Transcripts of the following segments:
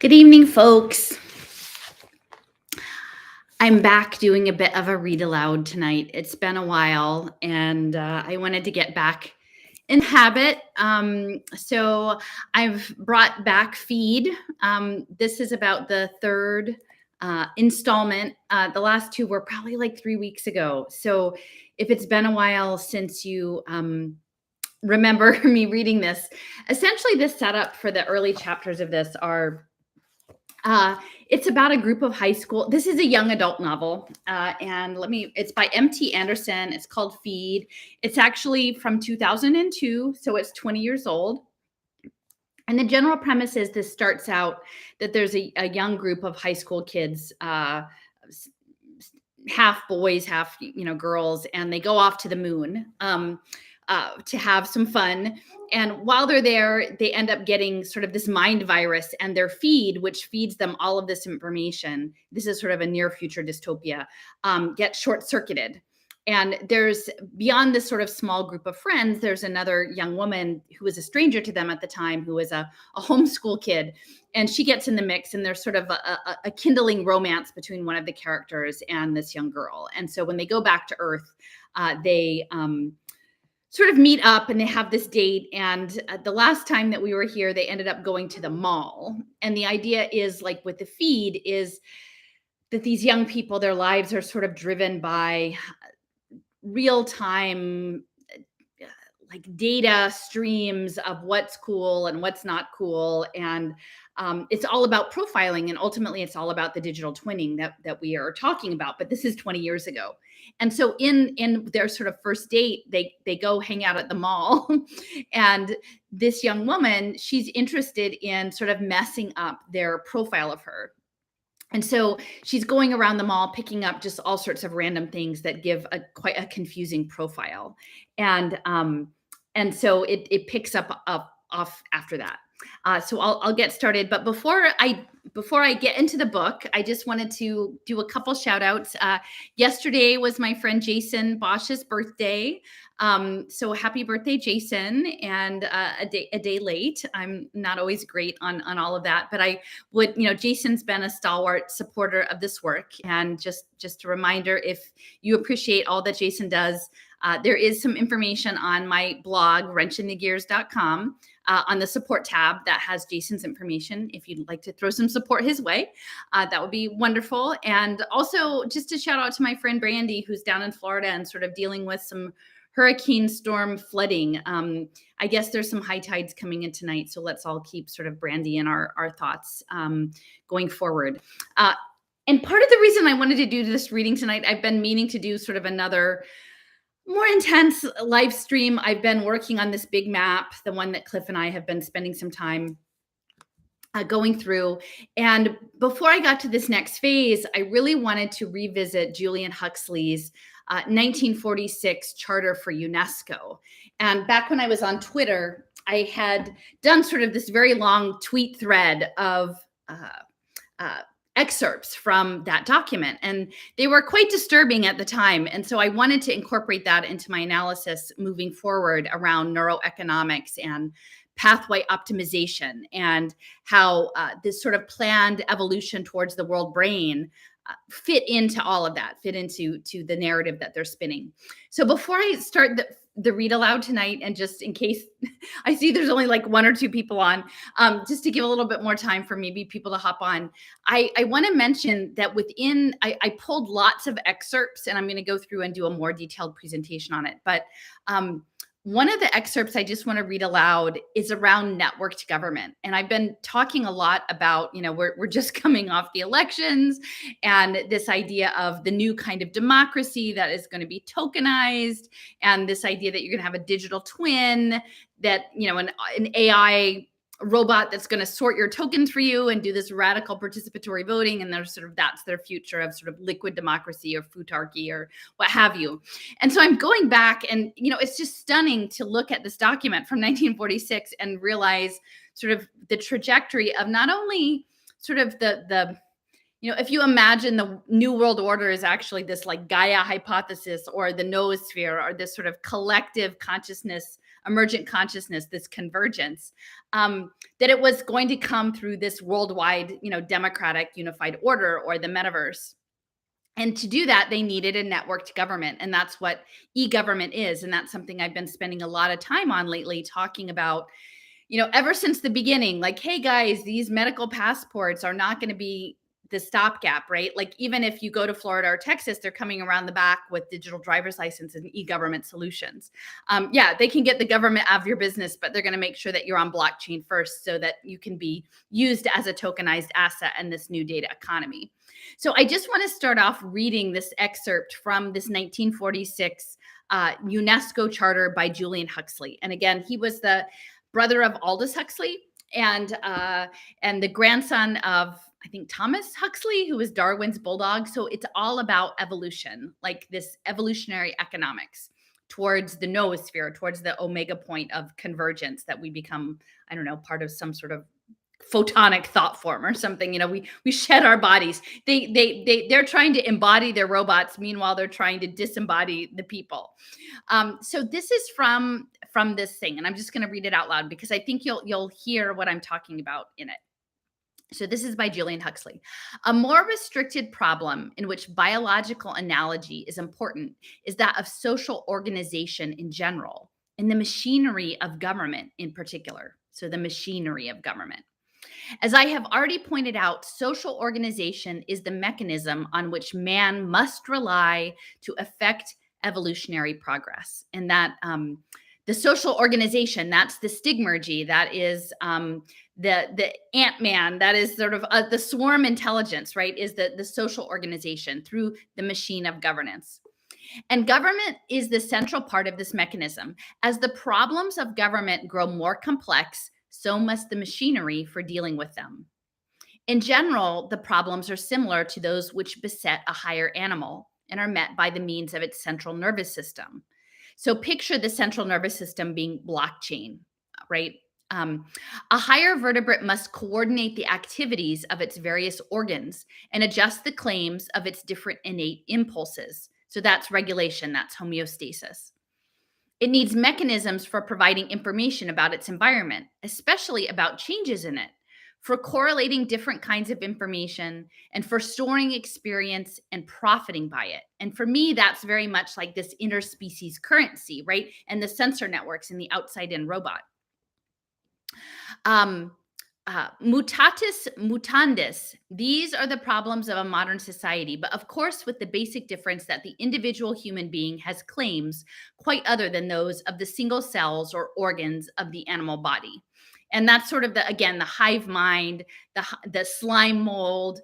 Good evening, folks. I'm back doing a bit of a read aloud tonight. It's been a while, and I wanted to get back in habit. So I've brought back Feed. This is about the third installment. The last two were probably like 3 weeks ago. So if it's been a while since you remember me reading this, essentially the setup for the early chapters of this are uh, it's about a group of high school. This is a young adult novel, it's by M.T. Anderson. It's called Feed. It's actually from 2002, so it's 20 years old. And the general premise is this starts out that there's a young group of high school kids, half boys, half girls, and they go off to the moon to have some fun. And while they're there, they end up getting sort of this mind virus, and their feed, which feeds them all of this information. This is sort of a near future dystopia. Gets short circuited. And there's beyond this sort of small group of friends, there's another young woman who was a stranger to them at the time, who was a homeschool kid. And she gets in the mix, and there's sort of a kindling romance between one of the characters and this young girl. And so when they go back to Earth, they sort of meet up and they have this date. And the last time that we were here, they ended up going to the mall. And the idea is, like with the feed, is that these young people, their lives are sort of driven by real time like data streams of what's cool and what's not cool. And it's all about profiling, and ultimately it's all about the digital twinning that we are talking about. But this is 20 years ago. And so in their sort of first date, they go hang out at the mall. And this young woman, she's interested in sort of messing up their profile of her. And so she's going around the mall picking up just all sorts of random things that give quite a confusing profile. And so it picks up off after that. So I'll get started. But before I get into the book, I just wanted to do a couple shout outs. Yesterday was my friend Jason Bosch's birthday. So happy birthday, Jason, and a day late. I'm not always great on all of that, but I would, Jason's been a stalwart supporter of this work. And just a reminder, if you appreciate all that Jason does, there is some information on my blog, wrenchinthegears.com, on the support tab that has Jason's information. If you'd like to throw some support his way, that would be wonderful. And also just a shout out to my friend Brandy, who's down in Florida and sort of dealing with some hurricane storm flooding. I guess there's some high tides coming in tonight, so let's all keep sort of Brandy in our thoughts going forward. And part of the reason I wanted to do this reading tonight, I've been meaning to do sort of another more intense live stream. I've been working on this big map, the one that Cliff and I have been spending some time going through. And before I got to this next phase, I really wanted to revisit Julian Huxley's 1946 Charter for UNESCO. And back when I was on Twitter, I had done sort of this very long tweet thread of excerpts from that document, and they were quite disturbing at the time. And so I wanted to incorporate that into my analysis moving forward around neuroeconomics and pathway optimization, and how this sort of planned evolution towards the world brain fit into all of that, fit into the narrative that they're spinning. So before I start the read aloud tonight, and just in case I see there's only like one or two people on, just to give a little bit more time for maybe people to hop on, I want to mention that I pulled lots of excerpts, and I'm going to go through and do a more detailed presentation on it. But one of the excerpts I just want to read aloud is around networked government. And I've been talking a lot about, we're just coming off the elections, and this idea of the new kind of democracy that is going to be tokenized, and this idea that you're going to have a digital twin, that, an AI robot that's going to sort your tokens for you and do this radical participatory voting. And that's their future of sort of liquid democracy or futarchy or what have you. And so I'm going back, and, it's just stunning to look at this document from 1946 and realize sort of the trajectory of not only sort of the if you imagine the New World Order is actually this like Gaia hypothesis, or the noosphere, or this sort of collective consciousness emergent consciousness, this convergence, that it was going to come through this worldwide, democratic unified order, or the metaverse. And to do that, they needed a networked government. And that's what e-government is. And that's something I've been spending a lot of time on lately, talking about, ever since the beginning, like, hey guys, these medical passports are not going to be the stopgap, right? Like, even if you go to Florida or Texas, they're coming around the back with digital driver's license and e-government solutions. Yeah, they can get the government out of your business, but they're going to make sure that you're on blockchain first, so that you can be used as a tokenized asset in this new data economy. So I just want to start off reading this excerpt from this 1946 UNESCO charter by Julian Huxley. And again, he was the brother of Aldous Huxley, and the grandson of, I think, Thomas Huxley, who was Darwin's bulldog. So it's all about evolution, like this evolutionary economics towards the noosphere, towards the omega point of convergence, that we become, I don't know, part of some sort of photonic thought form or something. We shed our bodies. They're trying to embody their robots, meanwhile they're trying to disembody the people. So this is from this thing, and I'm just going to read it out loud because I think you'll hear what I'm talking about in it. So this is by Julian Huxley. A more restricted problem in which biological analogy is important is that of social organization in general, and the machinery of government in particular. So the machinery of government. As I have already pointed out, social organization is the mechanism on which man must rely to effect evolutionary progress. And that the social organization, that's the stigmergy, that is the Ant-Man, that is sort of the swarm intelligence, right, is the social organization through the machine of governance. And government is the central part of this mechanism. As the problems of government grow more complex, so must the machinery for dealing with them. In general, the problems are similar to those which beset a higher animal and are met by the means of its central nervous system. So picture the central nervous system being blockchain, right? A higher vertebrate must coordinate the activities of its various organs and adjust the claims of its different innate impulses. So that's regulation, that's homeostasis. It needs mechanisms for providing information about its environment, especially about changes in it, for correlating different kinds of information, and for storing experience and profiting by it. And for me, that's very much like this interspecies currency, right? And the sensor networks in the outside-in robot. Mutatis mutandis, these are the problems of a modern society, but of course with the basic difference that the individual human being has claims quite other than those of the single cells or organs of the animal body. And that's sort of the hive mind, the slime mold,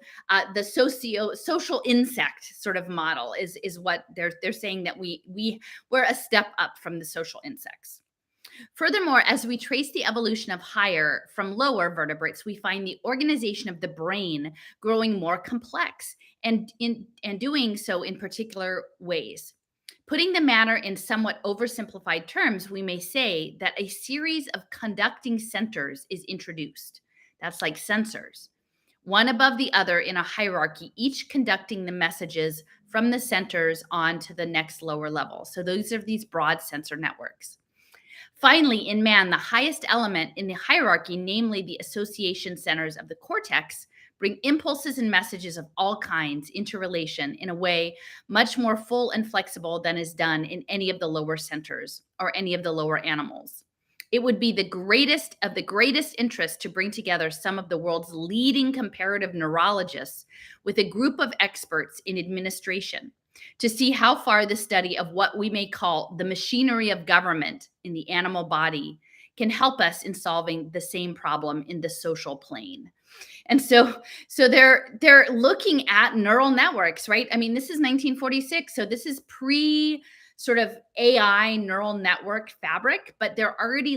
the social insect sort of model is what they're saying, that we're a step up from the social insects. Furthermore, as we trace the evolution of higher from lower vertebrates, we find the organization of the brain growing more complex, and doing so in particular ways. Putting the matter in somewhat oversimplified terms, we may say that a series of conducting centers is introduced. That's like sensors, one above the other in a hierarchy, each conducting the messages from the centers on to the next lower level. So those are these broad sensor networks. Finally, in man, the highest element in the hierarchy, namely the association centers of the cortex, bring impulses and messages of all kinds into relation in a way much more full and flexible than is done in any of the lower centers or any of the lower animals. It would be the greatest interest to bring together some of the world's leading comparative neurologists with a group of experts in administration to see how far the study of what we may call the machinery of government in the animal body can help us in solving the same problem in the social plane. And so they're looking at neural networks, right? I mean, this is 1946, so this is pre sort of AI neural network fabric, but they're already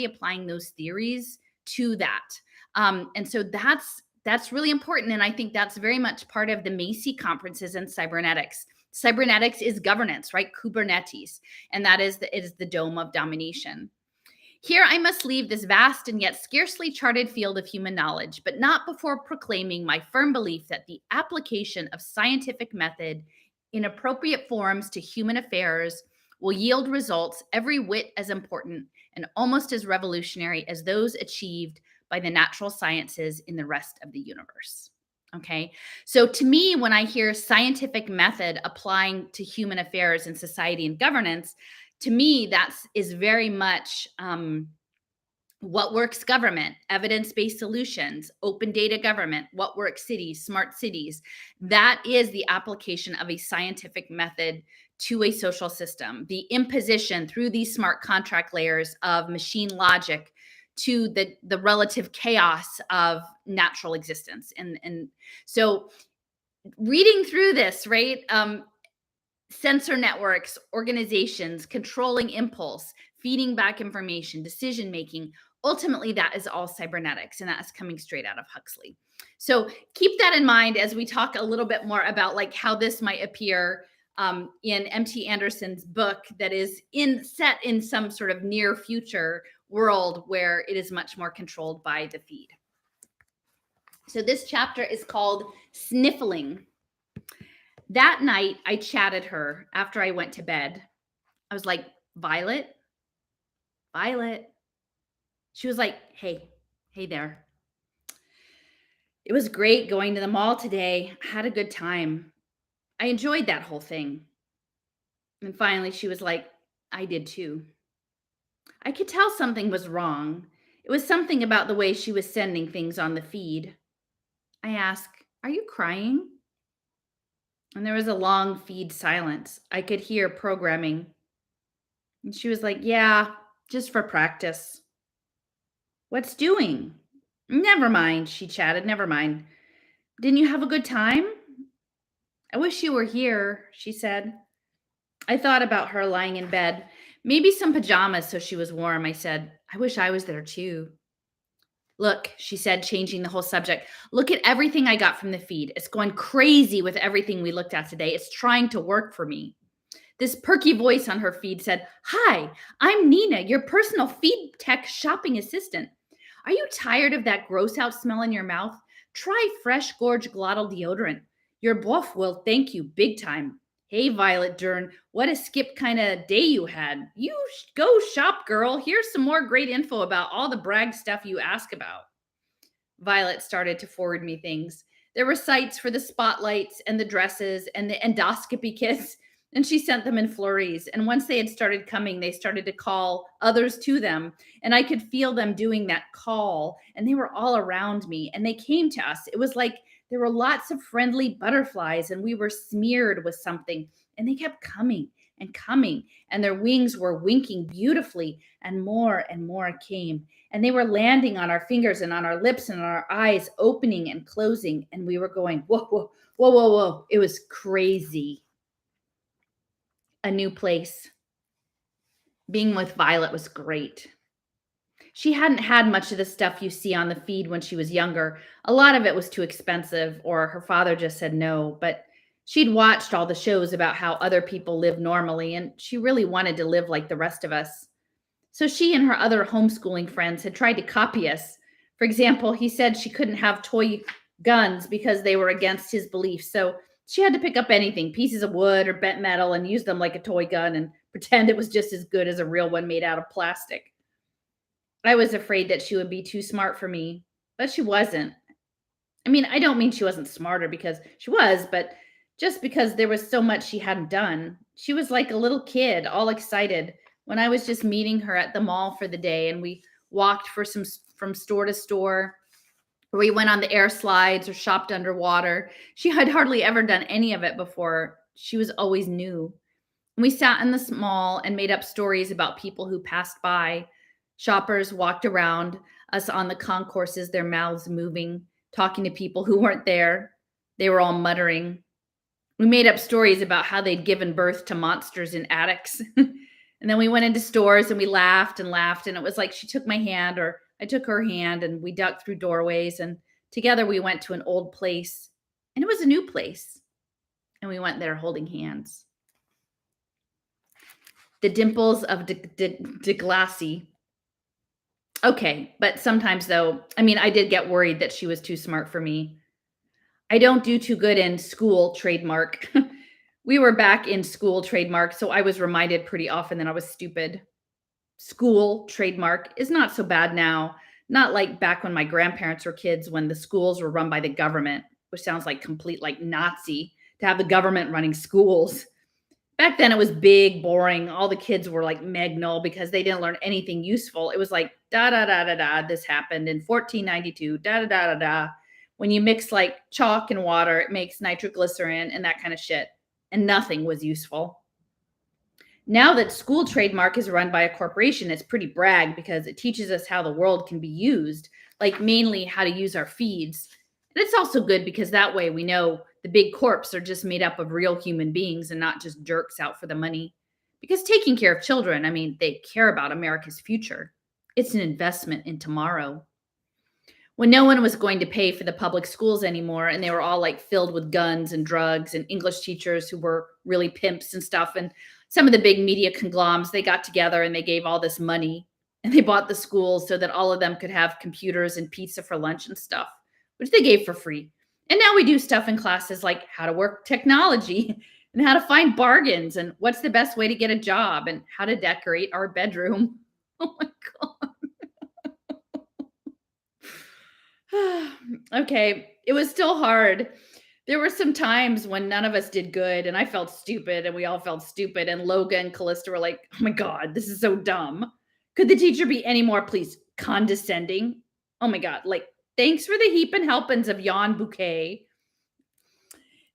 applying those theories to that. And so that's really important. And I think that's very much part of the Macy conferences and cybernetics. Cybernetics is governance, right? Kubernetes. And that is the dome of domination. Here I must leave this vast and yet scarcely charted field of human knowledge, but not before proclaiming my firm belief that the application of scientific method in appropriate forms to human affairs will yield results every whit as important and almost as revolutionary as those achieved by the natural sciences in the rest of the universe. Okay. So to me, when I hear scientific method applying to human affairs and society and governance, to me, that's is very much what works government, evidence-based solutions, open data government, what works cities, smart cities. That is the application of a scientific method to a social system. The imposition through these smart contract layers of machine logic to the relative chaos of natural existence. And so reading through this, right? Sensor networks, organizations, controlling impulse, feeding back information, decision making. Ultimately, that is all cybernetics, and that is coming straight out of Huxley. So keep that in mind as we talk a little bit more about like how this might appear in M.T. Anderson's book that is set in some sort of near future world where it is much more controlled by the feed. So this chapter is called Sniffling. That night, I chatted her after I went to bed. I was like, Violet, Violet. She was like, hey there. It was great going to the mall today. I had a good time. I enjoyed that whole thing. And finally, she was like, I did too. I could tell something was wrong. It was something about the way she was sending things on the feed. I asked, are you crying? And there was a long feed silence. I could hear programming. And she was like, yeah, just for practice. What's doing? Never mind, she chatted. Never mind. Didn't you have a good time? I wish you were here, she said. I thought about her lying in bed. Maybe some pajamas so she was warm. I said, I wish I was there too. Look, she said, changing the whole subject. Look at everything I got from the feed. It's going crazy with everything we looked at today. It's trying to work for me. This perky voice on her feed said, Hi, I'm Nina, your personal feed tech shopping assistant. Are you tired of that gross out smell in your mouth? Try Fresh Gorge Glottal Deodorant. Your boff will thank you big time. Hey, Violet Dern, what a skip kind of day you had. You go shop, girl. Here's some more great info about all the brag stuff you ask about. Violet started to forward me things. There were sites for the spotlights and the dresses and the endoscopy kits, and she sent them in flurries. And once they had started coming, they started to call others to them, and I could feel them doing that call, and they were all around me, and they came to us. It was like there were lots of friendly butterflies, and we were smeared with something, and they kept coming, and their wings were winking beautifully, and more came. And they were landing on our fingers and on our lips and on our eyes, opening and closing. And we were going, whoa, whoa, whoa, whoa, whoa. It was crazy. A new place. Being with Violet was great. She hadn't had much of the stuff you see on the feed when she was younger. A lot of it was too expensive, or her father just said no. But she'd watched all the shows about how other people live normally, and she really wanted to live like the rest of us. So she and her other homeschooling friends had tried to copy us. For example, he said she couldn't have toy guns because they were against his beliefs. So she had to pick up anything, pieces of wood or bent metal, and use them like a toy gun and pretend it was just as good as a real one made out of plastic. I was afraid that she would be too smart for me, but she wasn't. I mean, I don't mean she wasn't smarter, because she was, but just because there was so much she hadn't done. She was like a little kid, all excited, when I was just meeting her at the mall for the day, and we walked from store to store, or we went on the air slides or shopped underwater. She had hardly ever done any of it before. She was always new. We sat in this mall and made up stories about people who passed by. Shoppers walked around us on the concourses, their mouths moving, talking to people who weren't there. They were all muttering. We made up stories about how they'd given birth to monsters in attics. And then we went into stores and we laughed and laughed. And it was like she took my hand, or I took her hand, and we ducked through doorways. And together we went to an old place. And it was a new place. And we went there holding hands. The dimples of de Glassy. Okay, but sometimes though, I mean, I did get worried that she was too smart for me. I don't do too good in school, trademark. We were back in school trademark, so I was reminded pretty often that I was stupid. School trademark is not so bad now. Not like back when my grandparents were kids when the schools were run by the government, which sounds like complete like Nazi to have the government running schools. Back then it was big, boring. All the kids were like Megnol because they didn't learn anything useful. It was like da da da da da. This happened in 1492. Da da da da da. When you mix like chalk and water, it makes nitroglycerin and that kind of shit. And nothing was useful. Now that school trademark is run by a corporation, it's pretty brag because it teaches us how the world can be used, like mainly how to use our feeds. And it's also good because that way we know the big corps are just made up of real human beings and not just jerks out for the money. Because taking care of children, I mean, they care about America's future. It's an investment in tomorrow. When no one was going to pay for the public schools anymore and they were all like filled with guns and drugs and English teachers who were really pimps and stuff, and some of the big media conglomerates, they got together and they gave all this money and they bought the schools so that all of them could have computers and pizza for lunch and stuff, which they gave for free. And now we do stuff in classes like how to work technology and how to find bargains and what's the best way to get a job and how to decorate our bedroom. Oh my God. Okay, it was still hard. There were some times when none of us did good, and I felt stupid, and we all felt stupid. And Loga and Callista were like, "Oh my God, this is so dumb. Could the teacher be any more, please, condescending? Oh my God, like, thanks for the heap and helpings of yon bouquet."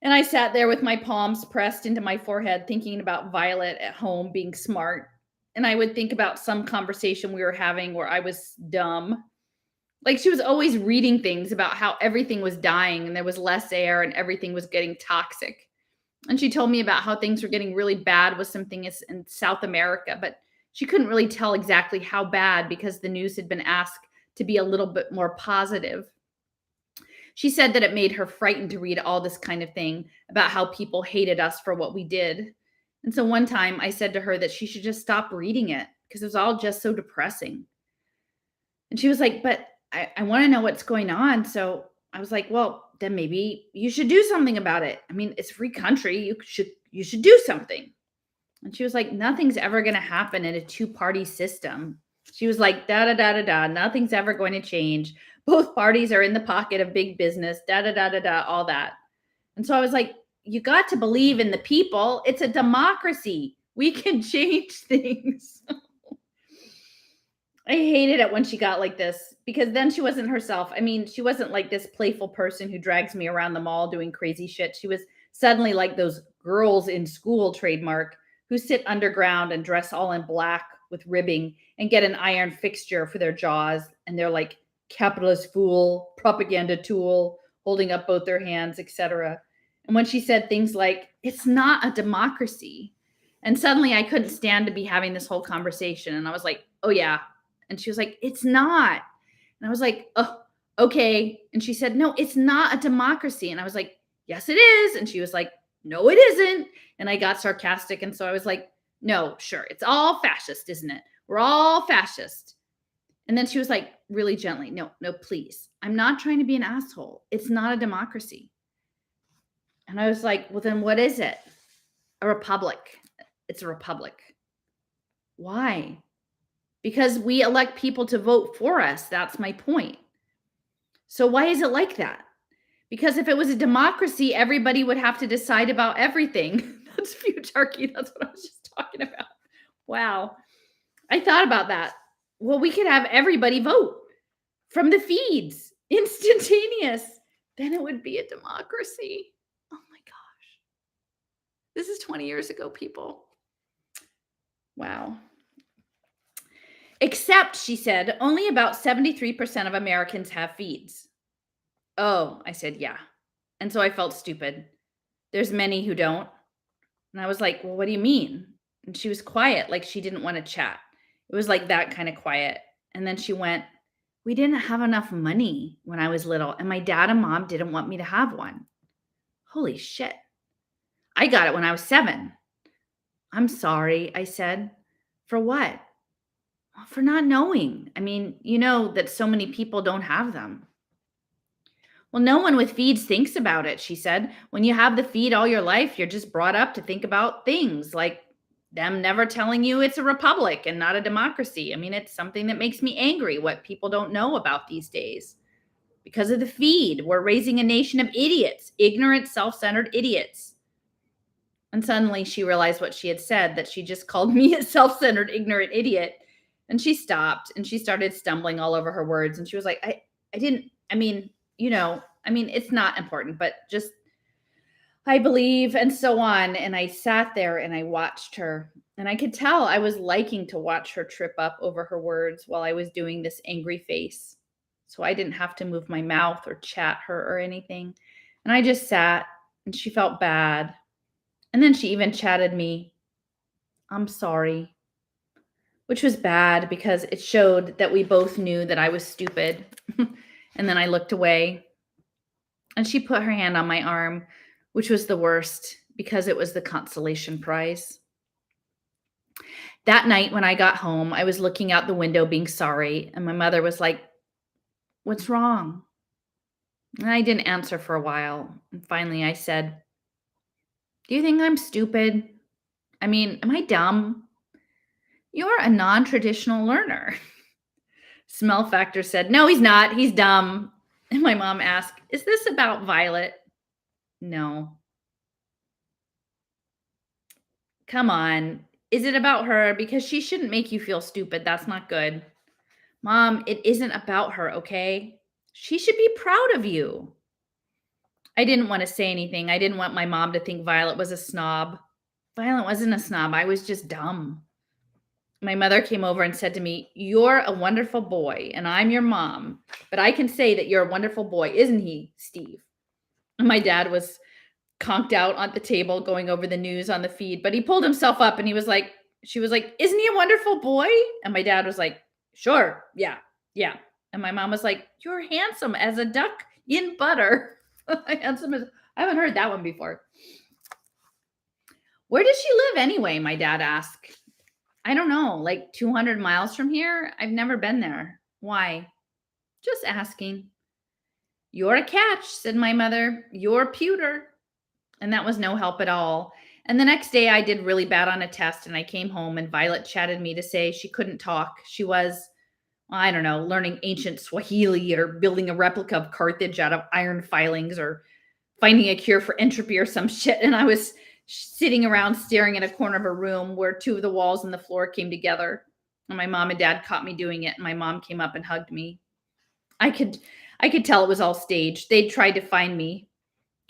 And I sat there with my palms pressed into my forehead, thinking about Violet at home being smart. And I would think about some conversation we were having where I was dumb, like she was always reading things about how everything was dying and there was less air and everything was getting toxic. And she told me about how things were getting really bad with some things in South America, but she couldn't really tell exactly how bad because the news had been asked to be a little bit more positive. She said that it made her frightened to read all this kind of thing about how people hated us for what we did. And so one time I said to her that she should just stop reading it because it was all just so depressing. And she was like, "But I want to know what's going on." So I was like, "Well, then maybe you should do something about it. I mean, it's a free country. You should do something." And she was like, "Nothing's ever going to happen in a two-party system." She was like, "Da da da da da. Nothing's ever going to change. Both parties are in the pocket of big business. Da da da da da. All that." And so I was like, "You got to believe in the people. It's a democracy. We can change things." I hated it when she got like this because then she wasn't herself. I mean, she wasn't like this playful person who drags me around the mall doing crazy shit. She was suddenly like those girls in school trademark who sit underground and dress all in black with ribbing and get an iron fixture for their jaws. And they're like capitalist fool, propaganda tool, holding up both their hands, etc. And when she said things like, "It's not a democracy," and suddenly I couldn't stand to be having this whole conversation. And I was like, "Oh, yeah." And she was like, "It's not." And I was like, "Oh, okay." And she said, "No, it's not a democracy." And I was like, "Yes, it is." And she was like, "No, it isn't." And I got sarcastic. And so I was like, "No, sure. It's all fascist, isn't it? We're all fascist." And then she was like, really gently, "No, no, please. I'm not trying to be an asshole. It's not a democracy." And I was like, "Well, then what is it?" "A republic." "It's a republic." "Why?" "Because we elect people to vote for us. That's my point." "So why is it like that?" "Because if it was a democracy, everybody would have to decide about everything." That's futarchy. That's what I was just talking about. Wow. I thought about that. Well, we could have everybody vote from the feeds, instantaneous. Then it would be a democracy. Oh my gosh. This is 20 years ago, people. Wow. "Except," she said, "only about 73% of Americans have feeds." "Oh," I said, "yeah." And so I felt stupid. "There's many who don't." And I was like, "Well, what do you mean?" And she was quiet, like she didn't want to chat. It was like that kind of quiet. And then she went, "We didn't have enough money when I was little, and my dad and mom didn't want me to have one." Holy shit. "I got it when I was 7. "I'm sorry," I said. "For what?" "Well, for not knowing. I mean, you know that so many people don't have them." Well, no one with feeds thinks about it, she said. When you have the feed all your life, you're just brought up to think about things like them never telling you it's a republic and not a democracy. I mean, it's something that makes me angry what people don't know about these days. Because of the feed, we're raising a nation of idiots, ignorant, self centered idiots. And suddenly she realized what she had said, that she just called me a self centered, ignorant idiot. And she stopped and she started stumbling all over her words. And she was like, I didn't, I mean, it's not important, but just, I believe, and so on. And I sat there and I watched her. And I could tell I was liking to watch her trip up over her words while I was doing this angry face. So I didn't have to move my mouth or chat her or anything. And I just sat and she felt bad. And then she even chatted me, I'm sorry, which was bad because it showed that we both knew that I was stupid. And then I looked away and she put her hand on my arm, which was the worst because it was the consolation prize. That night when I got home, I was looking out the window being sorry, and my mother was like, "What's wrong?" And I didn't answer for a while. And finally I said, "Do you think I'm stupid? I mean, am I dumb? You're a non traditional learner." Smell Factor said, "No, he's not. He's dumb." And my mom asked, "Is this about Violet?" No. Come on. Is it about her? Because she shouldn't make you feel stupid. That's not good. Mom, it isn't about her, okay? She should be proud of you. I didn't want to say anything. I didn't want my mom to think Violet was a snob. Violet wasn't a snob. I was just dumb. My mother came over and said to me, "You're a wonderful boy, and I'm your mom. But I can say that you're a wonderful boy, isn't he, Steve?" And my dad was conked out on the table going over the news on the feed, but he pulled himself up and he was like, she was like, "Isn't he a wonderful boy?" And my dad was like, "Sure, yeah, yeah." And my mom was like, "You're handsome as a duck in butter." Handsome as, I haven't heard that one before. Where does she live anyway? My dad asked. I don't know, like 200 miles from here? I've never been there. Why? Just asking. You're a catch, said my mother. You're pewter. And that was no help at all. And the next day I did really bad on a test and I came home and Violet chatted me to say she couldn't talk. She was, I don't know, learning ancient Swahili or building a replica of Carthage out of iron filings or finding a cure for entropy or some shit. And I was sitting around staring at a corner of a room where two of the walls and the floor came together. And my mom and dad caught me doing it. And my mom came up and hugged me. I could tell it was all staged. They'd tried to find me.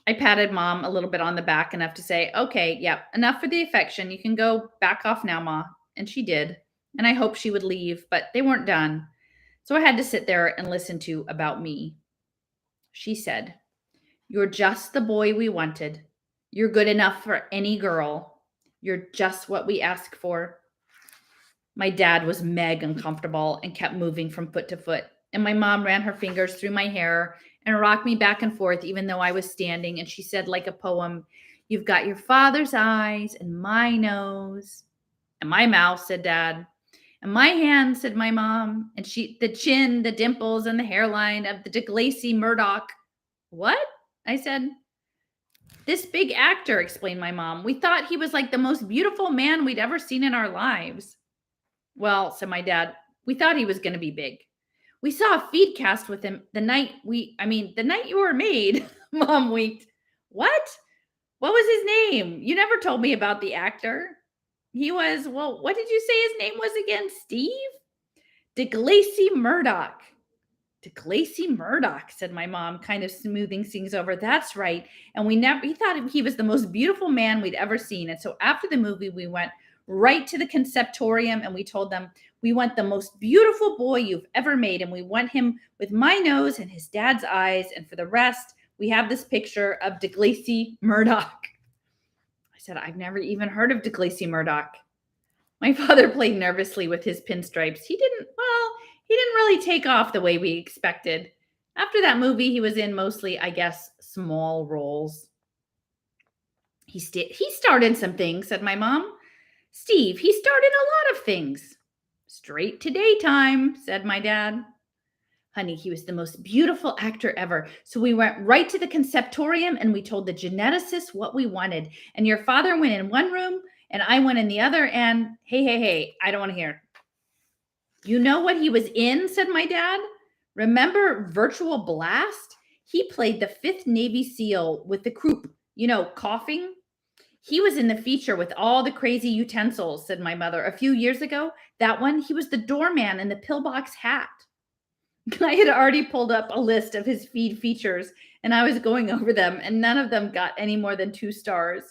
I patted mom a little bit on the back enough to say, "Okay, yep, enough for the affection. You can go back off now, Ma." And she did. And I hoped she would leave, but they weren't done. So I had to sit there and listen to about me. She said, "You're just the boy we wanted. You're good enough for any girl. You're just what we ask for." My dad was meg uncomfortable and kept moving from foot to foot. And my mom ran her fingers through my hair and rocked me back and forth, even though I was standing. And she said, like a poem, "You've got your father's eyes and my nose and my mouth," said dad. "And my hand," said my mom. "And the chin, the dimples, and the hairline of the DeGlacy Murdoch." "What?" I said. "This big actor," explained my mom. "We thought he was like the most beautiful man we'd ever seen in our lives." "Well," said my dad, "we thought he was going to be big. We saw a feed cast with him the night the night you were made." Mom winked. "What? What was his name? You never told me about the actor." "He was, well, what did you say his name was again? Steve? DeGlacy Murdoch." "DeGlacy Murdoch," said my mom, kind of smoothing things over. "That's right. And he thought he was the most beautiful man we'd ever seen. And so after the movie, we went right to the conceptorium and we told them, we want the most beautiful boy you've ever made. And we want him with my nose and his dad's eyes. And for the rest, we have this picture of DeGlacy Murdoch." I said, "I've never even heard of DeGlacy Murdoch." My father played nervously with his pinstripes. He didn't really take off the way we expected. After that movie, he was in mostly, I guess, small roles. He starred in some things," said my mom. "Steve, he starred in a lot of things." "Straight to daytime," said my dad. Honey, he was the most beautiful actor ever. So we went right to the conceptorium and we told the geneticist what we wanted. And your father went in one room and I went in the other. And hey, I don't want to hear. You know what he was in, said my dad. Remember Virtual Blast? He played the 5th Navy SEAL with the croup, coughing. He was in the feature with all the crazy utensils, said my mother. A few years ago, that one, he was the doorman in the pillbox hat. I had already pulled up a list of his feed features and I was going over them, and none of them got any more than 2 stars.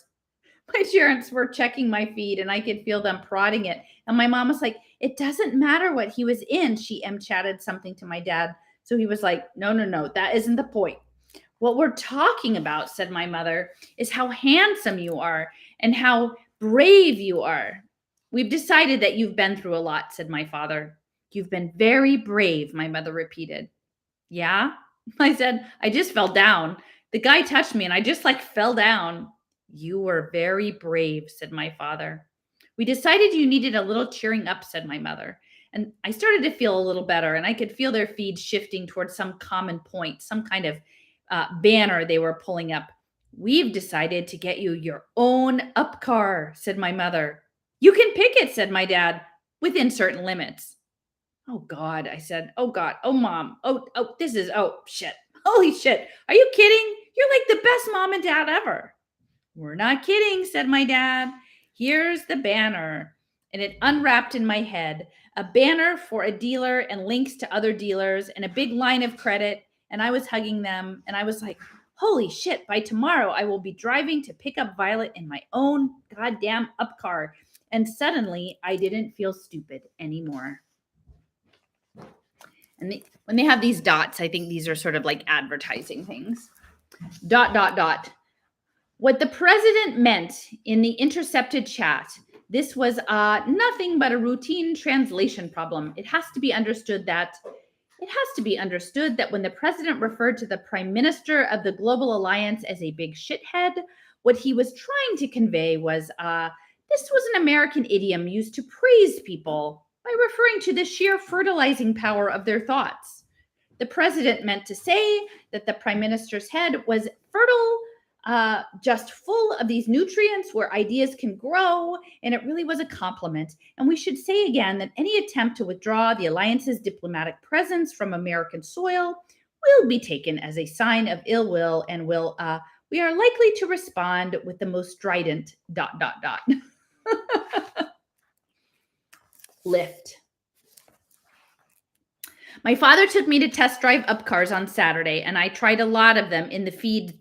My parents were checking my feed and I could feel them prodding it. And my mom was like, it doesn't matter what he was in. She chatted something to my dad. So he was like, no, that isn't the point. What we're talking about, said my mother, is how handsome you are and how brave you are. We've decided that you've been through a lot, said my father. You've been very brave, my mother repeated. Yeah? I said, I just fell down. The guy touched me and I just fell down. You were very brave, said my father. We decided you needed a little cheering up, said my mother. And I started to feel a little better, and I could feel their feed shifting towards some common point, some kind of banner they were pulling up. We've decided to get you your own up car, said my mother. You can pick it, said my dad, within certain limits. Oh, God, I said. Oh, God. Oh, Mom. Oh, shit. Holy shit. Are you kidding? You're like the best mom and dad ever. We're not kidding, said my dad. Here's the banner. And it unwrapped in my head. A banner for a dealer and links to other dealers and a big line of credit. And I was hugging them. And I was like, holy shit, by tomorrow I will be driving to pick up Violet in my own goddamn up car. And suddenly I didn't feel stupid anymore. And when they have these dots, I think these are sort of like advertising things. ... What the president meant in the intercepted chat, this was nothing but a routine translation problem. It has to be understood that when the president referred to the prime minister of the Global Alliance as a big shithead, what he was trying to convey was this was an American idiom used to praise people by referring to the sheer fertilizing power of their thoughts. The president meant to say that the prime minister's head was fertile, just full of these nutrients where ideas can grow, and it really was a compliment. And we should say again that any attempt to withdraw the alliance's diplomatic presence from American soil will be taken as a sign of ill will, and we are likely to respond with the most strident ... Lift. My father took me to test drive up cars on Saturday, and I tried a lot of them in the feed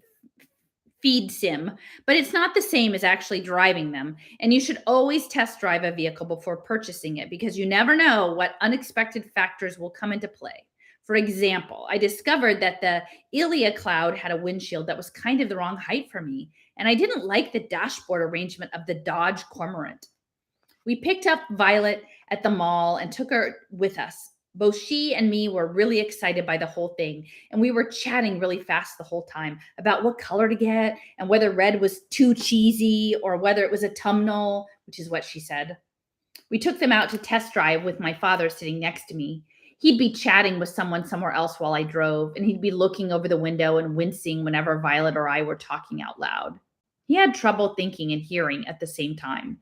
sim, but it's not the same as actually driving them. And you should always test drive a vehicle before purchasing it because you never know what unexpected factors will come into play. For example, I discovered that the Ilia Cloud had a windshield that was kind of the wrong height for me, and I didn't like the dashboard arrangement of the Dodge Cormorant. We picked up Violet at the mall and took her with us. Both she and me were really excited by the whole thing, and we were chatting really fast the whole time about what color to get and whether red was too cheesy or whether it was autumnal, which is what she said. We took them out to test drive with my father sitting next to me. He'd be chatting with someone somewhere else while I drove, and he'd be looking over the window and wincing whenever Violet or I were talking out loud. He had trouble thinking and hearing at the same time.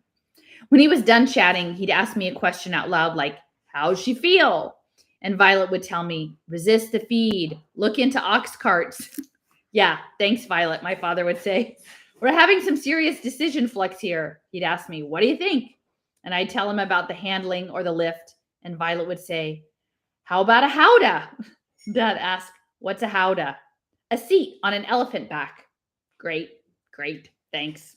When he was done chatting, he'd ask me a question out loud like, how's she feel? And Violet would tell me, resist the feed, look into ox carts. Yeah, thanks, Violet, my father would say. We're having some serious decision flux here. He'd ask me, what do you think? And I'd tell him about the handling or the lift. And Violet would say, how about a howdah? Dad asked, what's a howdah? A seat on an elephant back. Great, thanks.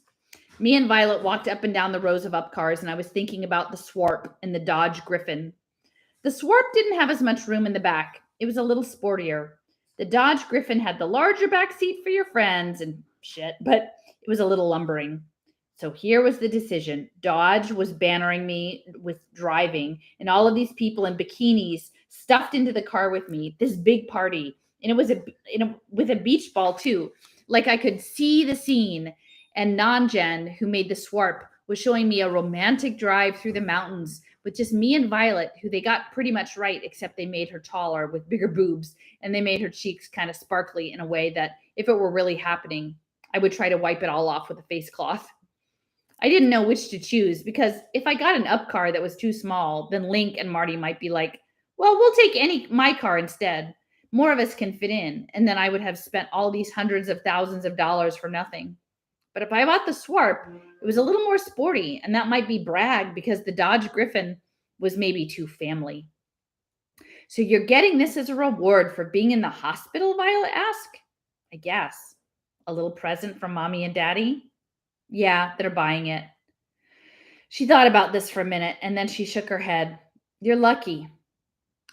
Me and Violet walked up and down the rows of up cars, and I was thinking about the Swarp and the Dodge Griffin. The Swarp didn't have as much room in the back. It was a little sportier. The Dodge Griffin had the larger back seat for your friends and shit, but it was a little lumbering. So here was the decision. Dodge was bannering me with driving, and all of these people in bikinis stuffed into the car with me, this big party. And it was with a beach ball too. Like I could see the scene. And Nanjen, who made the Swarp, was showing me a romantic drive through the mountains with just me and Violet, who they got pretty much right, except they made her taller with bigger boobs and they made her cheeks kind of sparkly in a way that if it were really happening, I would try to wipe it all off with a face cloth. I didn't know which to choose because if I got an up car that was too small, then Link and Marty might be like, "Well, we'll take my car instead. More of us can fit in." And then I would have spent all these hundreds of thousands of dollars for nothing. But if I bought the Swarp, it was a little more sporty, and that might be brag because the Dodge Griffin was maybe too family. "So you're getting this as a reward for being in the hospital?" Violet asked. "I guess. A little present from mommy and daddy?" "Yeah, they're buying it." She thought about this for a minute and then she shook her head. "You're lucky."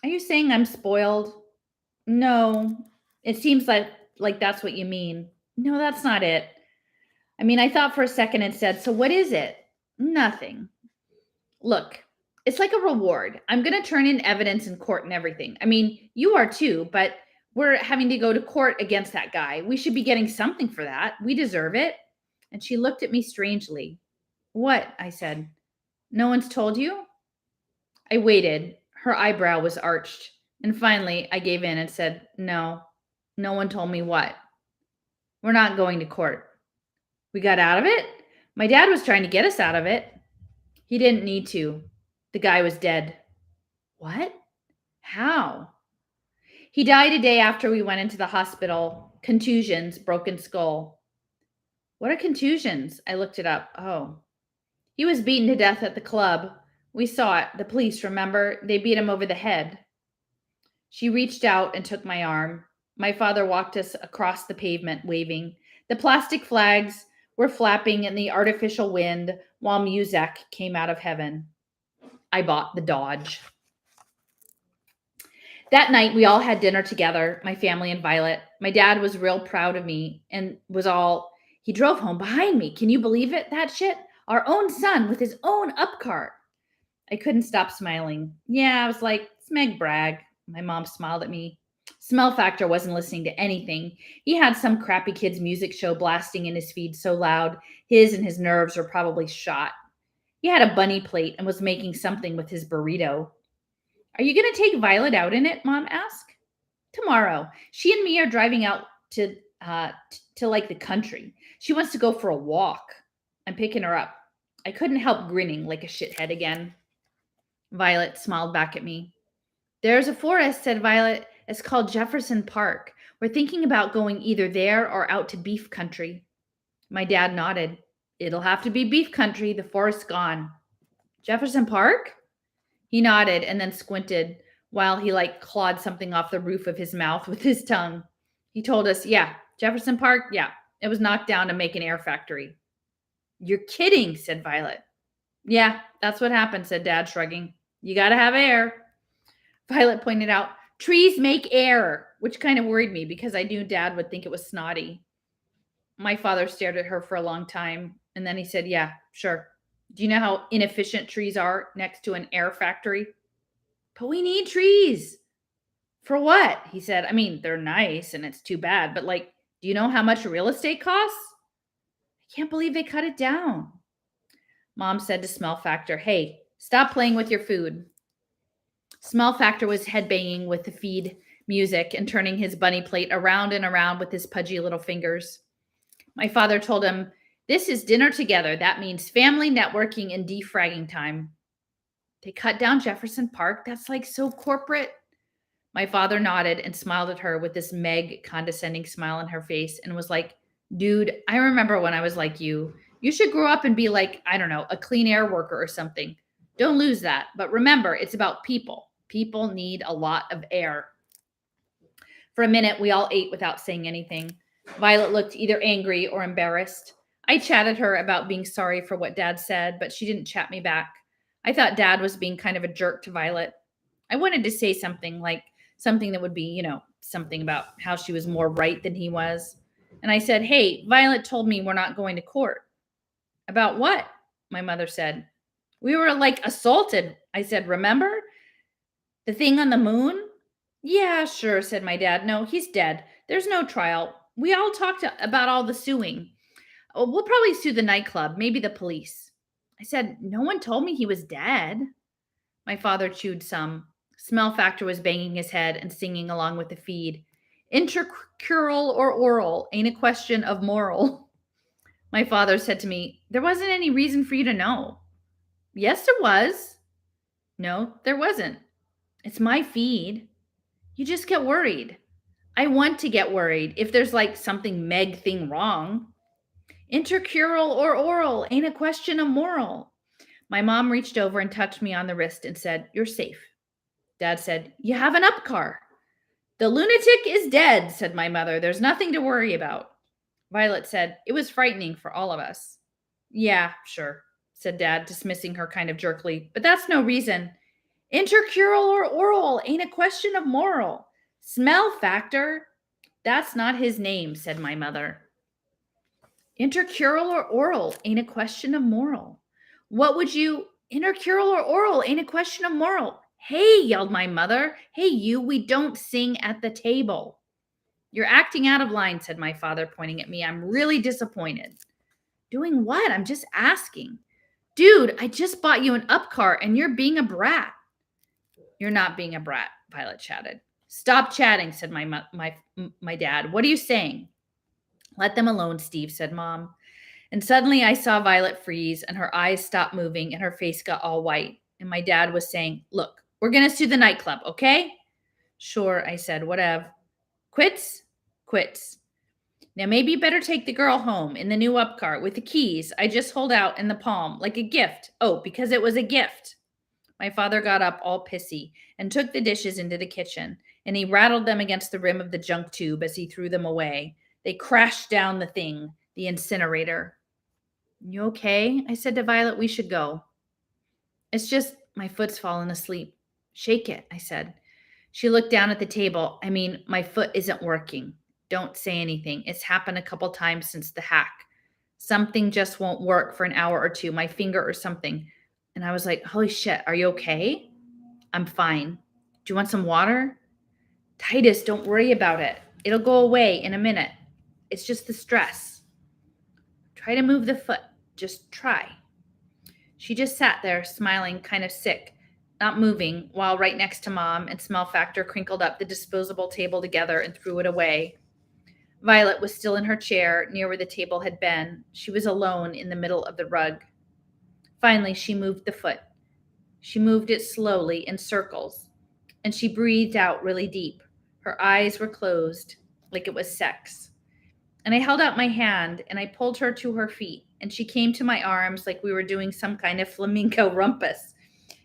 "Are you saying I'm spoiled?" "No. It seems like that's what you mean." "No, that's not it. I mean, I thought for a second and said, 'So what is it?'" "Nothing. Look, it's like a reward. I'm going to turn in evidence in court and everything. I mean, you are too, but we're having to go to court against that guy. We should be getting something for that. We deserve it." And she looked at me strangely. "What?" I said. "No one's told you?" I waited. Her eyebrow was arched. And finally, I gave in and said, "No, no one told me what." "We're not going to court." "We got out of it?" "My dad was trying to get us out of it." "He didn't need to. The guy was dead." "What? How?" "He died a day after we went into the hospital. Contusions, broken skull." "What are contusions?" I looked it up. "Oh." "He was beaten to death at the club. We saw it. The police, remember? They beat him over the head." She reached out and took my arm. My father walked us across the pavement, waving. The plastic flags were flapping in the artificial wind while music came out of heaven. I bought the Dodge. That night, we all had dinner together, my family and Violet. My dad was real proud of me and he drove home behind me. Can you believe it? That shit? Our own son with his own up cart. I couldn't stop smiling. Yeah, I was like, Smeg brag. My mom smiled at me. Smell Factor wasn't listening to anything. He had some crappy kid's music show blasting in his feed so loud, his and his nerves were probably shot. He had a bunny plate and was making something with his burrito. "Are you going to take Violet out in it?" Mom asked. "Tomorrow. She and me are driving out to like the country. She wants to go for a walk. I'm picking her up." I couldn't help grinning like a shithead again. Violet smiled back at me. "There's a forest," said Violet. "It's called Jefferson Park. We're thinking about going either there or out to beef country." My dad nodded. "It'll have to be beef country. The forest's gone." "Jefferson Park?" He nodded and then squinted while he clawed something off the roof of his mouth with his tongue. He told us, "Yeah, Jefferson Park, yeah, it was knocked down to make an air factory." "You're kidding," said Violet. "Yeah, that's what happened," said Dad, shrugging. "You got to have air." Violet pointed out, "Trees make air," which kind of worried me because I knew Dad would think it was snotty. My father stared at her for a long time, and then he said, "Yeah, sure. Do you know how inefficient trees are next to an air factory?" "But we need trees." "For what?" He said. "I mean, they're nice and it's too bad, but do you know how much real estate costs?" "I can't believe they cut it down." Mom said to Smell Factor, "Hey, stop playing with your food." Smell Factor was headbanging with the feed music and turning his bunny plate around and around with his pudgy little fingers. My father told him, "This is dinner together. That means family networking and defragging time." "They cut down Jefferson Park? That's so corporate." My father nodded and smiled at her with this Meg condescending smile on her face and was like, "Dude, I remember when I was like you. You should grow up and be I don't know, a clean air worker or something. Don't lose that. But remember, it's about people. People need a lot of air." For a minute, we all ate without saying anything. Violet looked either angry or embarrassed. I chatted her about being sorry for what Dad said, but she didn't chat me back. I thought Dad was being kind of a jerk to Violet. I wanted to say something something that would be, something about how she was more right than he was. And I said, "Hey, Violet told me we're not going to court." "About what?" My mother said. "We were assaulted." I said, "Remember? The thing on the moon?" "Yeah, sure," said my dad. "No, he's dead. There's no trial. We all talked about all the suing. Oh, we'll probably sue the nightclub, maybe the police." I said, "No one told me he was dead." My father chewed some. Smell Factor was banging his head and singing along with the feed. Intercurral or oral ain't a question of moral. My father said to me, there wasn't any reason for you to know. Yes, there was. No, there wasn't. It's my feed. You just get worried. I want to get worried if there's like something Meg thing wrong. Intercurral or oral ain't a question of moral. My mom reached over and touched me on the wrist and said, you're safe. Dad said, you have an up car. The lunatic is dead, said my mother. There's nothing to worry about. Violet said, it was frightening for all of us. Yeah, sure, said Dad, dismissing her kind of jerkily. But that's no reason. Intercurral or oral ain't a question of moral. Smell Factor. That's not his name, said my mother. Intercurral or oral ain't a question of moral. What would you... Intercurral or oral ain't a question of moral. Hey, yelled my mother. Hey, you, we don't sing at the table. You're acting out of line, said my father, pointing at me. I'm really disappointed. Doing what? I'm just asking. Dude, I just bought you an up car and you're being a brat. You're not being a brat, Violet chatted. Stop chatting, said my dad. What are you saying? Let them alone, Steve, said Mom. And suddenly I saw Violet freeze and her eyes stopped moving and her face got all white. And my dad was saying, look, we're going to sue the nightclub, okay? Sure, I said, whatever. Quits? Quits. Now maybe you better take the girl home in the new up car with the keys I just hold out in the palm like a gift. Oh, because it was a gift. My father got up all pissy and took the dishes into the kitchen, and he rattled them against the rim of the junk tube as he threw them away. They crashed down the thing, the incinerator. You okay? I said to Violet, we should go. It's just my foot's fallen asleep. Shake it, I said. She looked down at the table. I mean, my foot isn't working. Don't say anything. It's happened a couple times since the hack. Something just won't work for an hour or two, my finger or something. And I was like, holy shit, are you okay? I'm fine. Do you want some water? Titus, don't worry about it. It'll go away in a minute. It's just the stress. Try to move the foot. Just try. She just sat there, smiling, kind of sick, not moving, while right next to Mom and Smell Factor crinkled up the disposable table together and threw it away. Violet was still in her chair near where the table had been. She was alone in the middle of the rug. Finally, she moved the foot. She moved it slowly in circles, and she breathed out really deep. Her eyes were closed, like it was sex. And I held out my hand, and I pulled her to her feet, and she came to my arms like we were doing some kind of flamenco rumpus.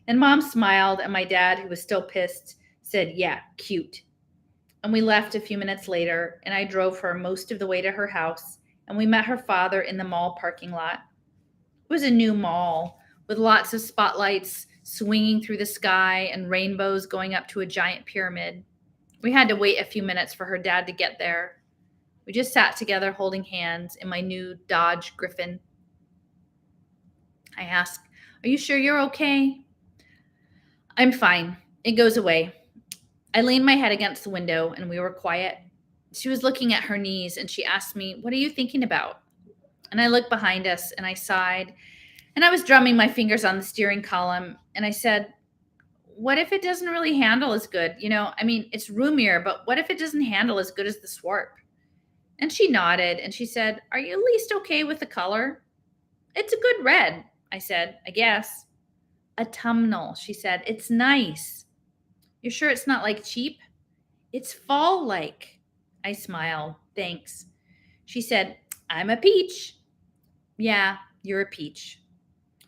And Mom smiled, and my dad, who was still pissed, said, yeah, cute. And we left a few minutes later, and I drove her most of the way to her house, and we met her father in the mall parking lot. It was a new mall with lots of spotlights swinging through the sky and rainbows going up to a giant pyramid. We had to wait a few minutes for her dad to get there. We just sat together holding hands in my new Dodge Griffin. I asked, are you sure you're okay? I'm fine. It goes away. I leaned my head against the window and we were quiet. She was looking at her knees and she asked me, what are you thinking about? And I looked behind us and I sighed and I was drumming my fingers on the steering column and I said, what if it doesn't really handle as good? You know, I mean, it's roomier, but what if it doesn't handle as good as the Swarp? And she nodded and she said, are you at least okay with the color? It's a good red, I said, I guess. Autumnal, she said. It's nice. You're sure it's not like cheap? It's fall-like. I smiled. Thanks. She said, I'm a peach. Yeah, you're a peach.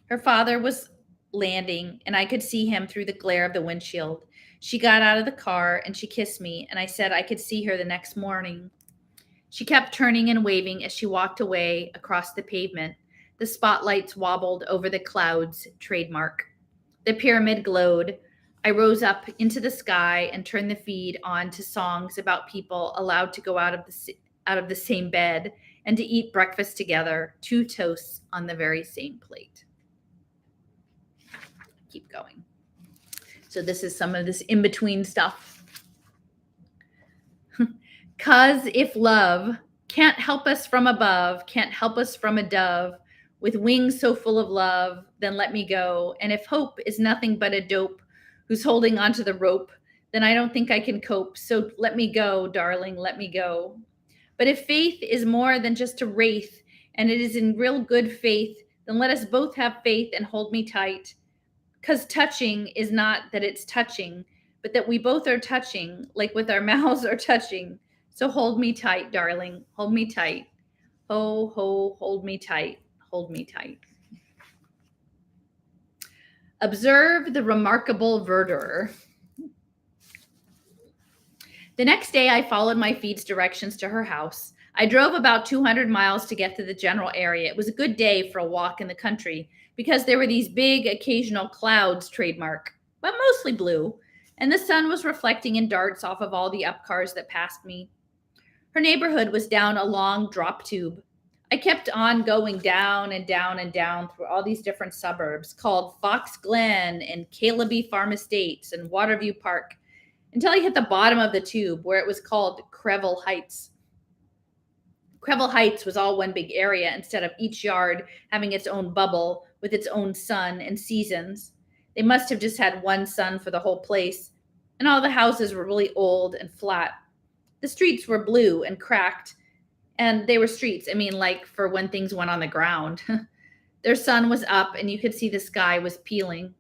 Her father was landing and I could see him through the glare of the windshield. She got out of the car and she kissed me and I said I could see her the next morning. She kept turning and waving as she walked away across the pavement. The spotlights wobbled over the clouds, trademark. The pyramid glowed. I rose up into the sky and turned the feed on to songs about people allowed to go out of the same bed and to eat breakfast together, 2 toasts on the very same plate. Keep going. So this is some of this in-between stuff. 'Cause if love can't help us from above, can't help us from a dove, with wings so full of love, then let me go. And if hope is nothing but a dope who's holding onto the rope, then I don't think I can cope. So let me go, darling, let me go. But if faith is more than just a wraith, and it is in real good faith, then let us both have faith and hold me tight. Because touching is not that it's touching, but that we both are touching, like with our mouths are touching. So hold me tight, darling, hold me tight. Ho, ho, hold me tight, hold me tight. Observe the remarkable verderer. The next day, I followed my feet's directions to her house. I drove about 200 miles to get to the general area. It was a good day for a walk in the country because there were these big occasional clouds trademark, but mostly blue, and the sun was reflecting in darts off of all the up cars that passed me. Her neighborhood was down a long drop tube. I kept on going down and down and down through all these different suburbs called Fox Glen and Calaby Farm Estates and Waterview Park until I hit the bottom of the tube where it was called Crevel Heights. Crevel Heights was all one big area instead of each yard having its own bubble with its own sun and seasons. They must have just had one sun for the whole place, and all the houses were really old and flat. The streets were blue and cracked, and they were streets. I mean, like for when things went on the ground. Their sun was up, and you could see the sky was peeling.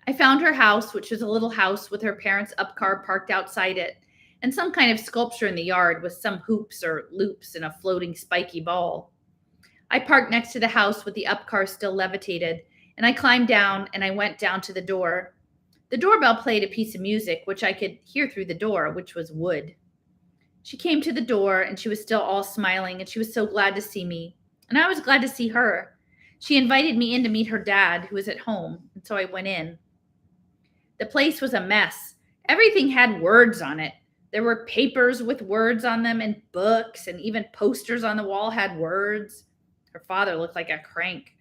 I found her house, which was a little house with her parents' up car parked outside it, and some kind of sculpture in the yard with some hoops or loops and a floating spiky ball. I parked next to the house with the up car still levitated, and I climbed down and I went down to the door. The doorbell played a piece of music, which I could hear through the door, which was wood. She came to the door and she was still all smiling and she was so glad to see me. And I was glad to see her. She invited me in to meet her dad, who was at home, and so I went in. The place was a mess. Everything had words on it. There were papers with words on them and books, and even posters on the wall had words. Her father looked like a crank.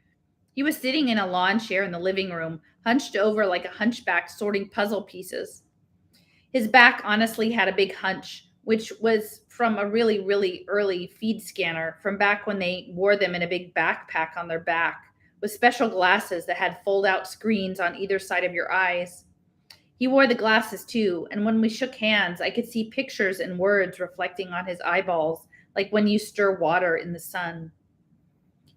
He was sitting in a lawn chair in the living room, hunched over like a hunchback sorting puzzle pieces. His back honestly had a big hunch, which was from a really, really early feed scanner from back when they wore them in a big backpack on their back with special glasses that had fold-out screens on either side of your eyes. He wore the glasses too, and when we shook hands, I could see pictures and words reflecting on his eyeballs, like when you stir water in the sun.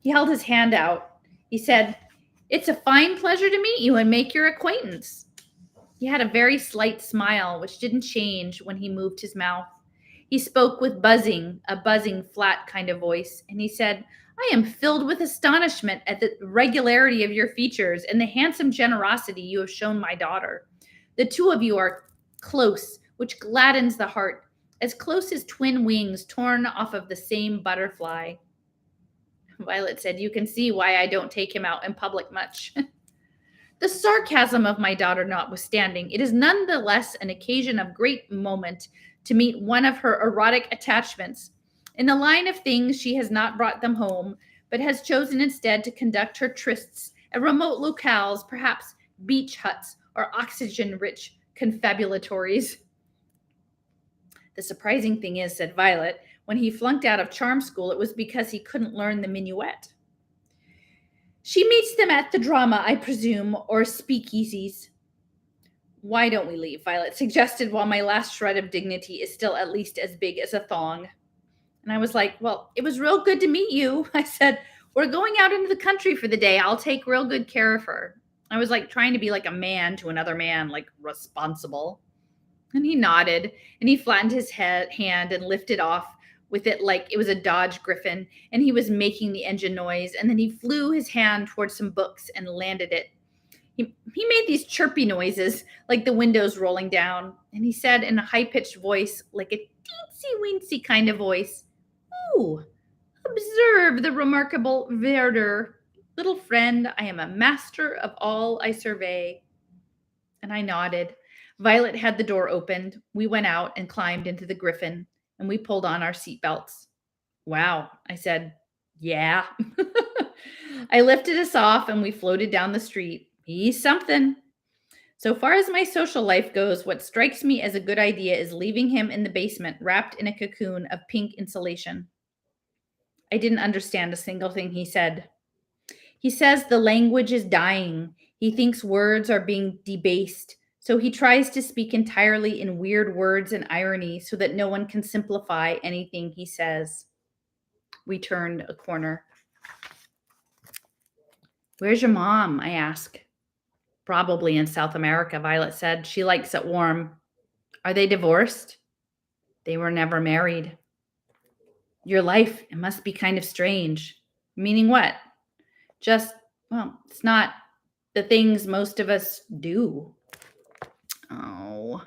He held his hand out. He said, "It's a fine pleasure to meet you and make your acquaintance." He had a very slight smile, which didn't change when he moved his mouth. He spoke with a buzzing, flat kind of voice, and he said, "I am filled with astonishment at the regularity of your features and the handsome generosity you have shown my daughter. The two of you are close, which gladdens the heart, as close as twin wings torn off of the same butterfly." Violet said, "You can see why I don't take him out in public much." The sarcasm of my daughter notwithstanding, it is nonetheless an occasion of great moment to meet one of her erotic attachments. In the line of things, she has not brought them home, but has chosen instead to conduct her trysts at remote locales, perhaps beach huts or oxygen-rich confabulatories. The surprising thing is, said Violet, when he flunked out of charm school, it was because he couldn't learn the minuet. She meets them at the drama, I presume, or speakeasies. Why don't we leave? Violet suggested, while my last shred of dignity is still at least as big as a thong. And I was like, "Well, it was real good to meet you." I said, "We're going out into the country for the day. I'll take real good care of her." I was like trying to be like a man to another man, like responsible. And he nodded and he flattened his hand and lifted off with it like it was a Dodge Griffin, and he was making the engine noise, and then he flew his hand towards some books and landed it. He made these chirpy noises like the windows rolling down, and he said in a high-pitched voice, like a teensy-weensy kind of voice, "Ooh, observe the remarkable verdure. Little friend, I am a master of all I survey." And I nodded. Violet had the door opened. We went out and climbed into the Griffin, and we pulled on our seatbelts. "Wow," I said. "Yeah." I lifted us off, and we floated down the street. He's something. So far as my social life goes, what strikes me as a good idea is leaving him in the basement, wrapped in a cocoon of pink insulation. I didn't understand a single thing he said. He says the language is dying. He thinks words are being debased. So he tries to speak entirely in weird words and irony so that no one can simplify anything he says. We turned a corner. Where's your mom? I ask. Probably in South America, Violet said. She likes it warm. Are they divorced? They were never married. Your life, it must be kind of strange. Meaning what? Just, well, it's not the things most of us do. Oh,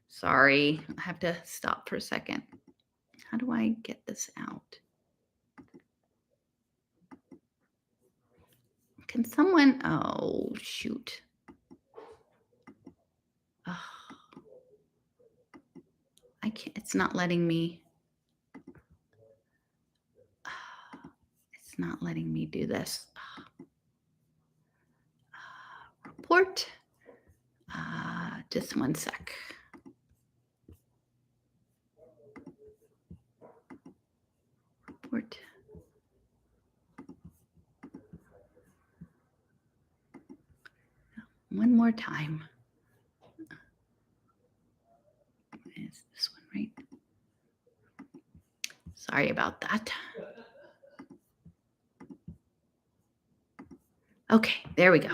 sorry. I have to stop for a second. How do I get this out? Can someone, oh, shoot. Oh, I can't, it's not letting me. It's not letting me do this. Report. Just one sec. Report. One more time. Is this one right? Sorry about that. Okay, there we go.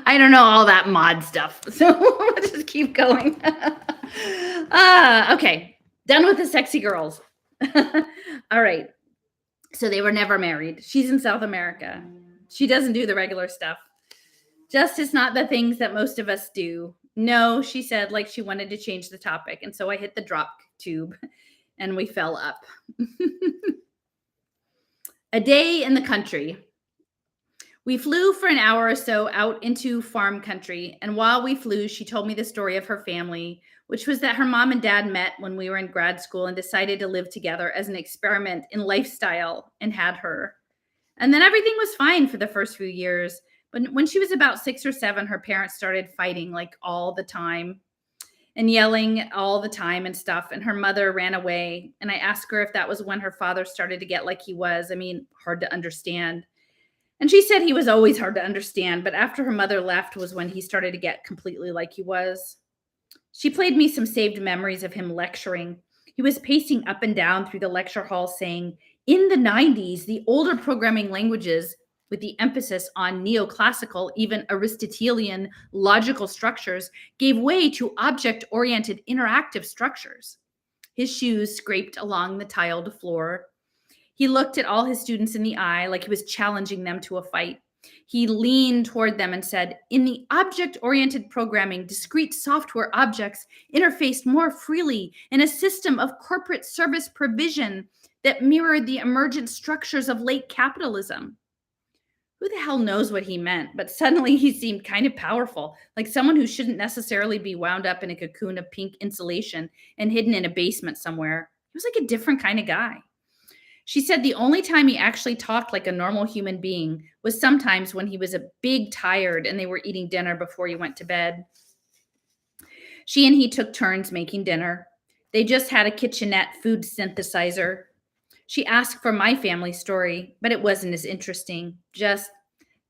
I don't know all that mod stuff, so we'll just keep going. Okay, done with the sexy girls. All right. So they were never married. She's in South America. She doesn't do the regular stuff. Just is not the things that most of us do. No, she said, like she wanted to change the topic. And so I hit the drop tube and we fell up. A day in the country. We flew for an hour or so out into farm country. And while we flew, she told me the story of her family, which was that her mom and dad met when we were in grad school and decided to live together as an experiment in lifestyle and had her. And then everything was fine for the first few years. But when she was about 6 or 7, her parents started fighting like all the time and yelling all the time and stuff. And her mother ran away. And I asked her if that was when her father started to get like he was. I mean, hard to understand. And she said he was always hard to understand. But after her mother left was when he started to get completely like he was. She played me some saved memories of him lecturing. He was pacing up and down through the lecture hall saying, in the 90s, the older programming languages, with the emphasis on neoclassical, even Aristotelian logical structures, gave way to object-oriented interactive structures. His shoes scraped along the tiled floor. He looked at all his students in the eye like he was challenging them to a fight. He leaned toward them and said, in the object-oriented programming, discrete software objects interfaced more freely in a system of corporate service provision that mirrored the emergent structures of late capitalism. Who the hell knows what he meant? But suddenly he seemed kind of powerful, like someone who shouldn't necessarily be wound up in a cocoon of pink insulation and hidden in a basement somewhere. He was like a different kind of guy. She said the only time he actually talked like a normal human being was sometimes when he was a big tired and they were eating dinner before he went to bed. She and he took turns making dinner. They just had a kitchenette food synthesizer. She asked for my family story, but it wasn't as interesting. Just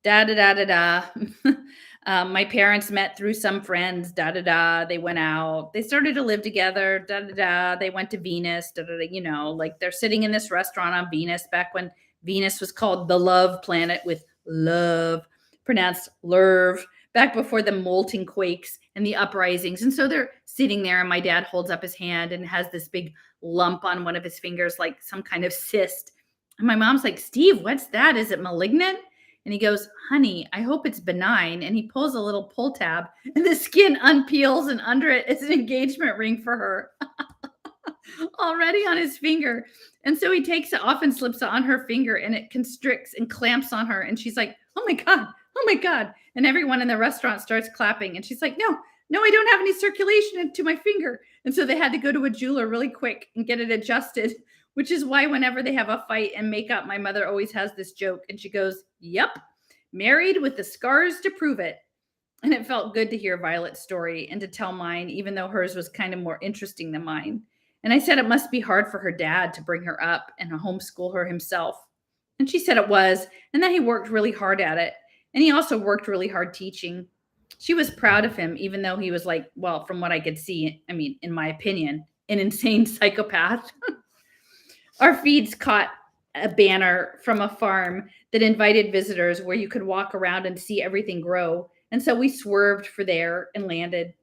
da-da-da-da-da. My parents met through some friends, da-da-da. They went out. They started to live together, da-da-da. They went to Venus, da-da-da. You know, like they're sitting in this restaurant on Venus back when Venus was called the love planet with love, pronounced lerv, back before the molten quakes and the uprisings. And so they're sitting there and my dad holds up his hand and has this big lump on one of his fingers, like some kind of cyst. And my mom's like, Steve, what's that? Is it malignant? And he goes, honey, I hope it's benign. And he pulls a little pull tab and the skin unpeels and under it is an engagement ring for her already on his finger. And so he takes it off and slips it on her finger and it constricts and clamps on her. And she's like, oh my God, oh my God. And everyone in the restaurant starts clapping. And she's like, no, I don't have any circulation into my finger. And so they had to go to a jeweler really quick and get it adjusted, which is why whenever they have a fight and make up, my mother always has this joke. And she goes, yep, married with the scars to prove it. And it felt good to hear Violet's story and to tell mine, even though hers was kind of more interesting than mine. And I said it must be hard for her dad to bring her up and homeschool her himself. And she said it was, and that he worked really hard at it. And he also worked really hard teaching. She was proud of him, even though he was like, well, from what I could see, I mean, in my opinion, an insane psychopath. Our feeds caught a banner from a farm that invited visitors where you could walk around and see everything grow. And so we swerved for there and landed.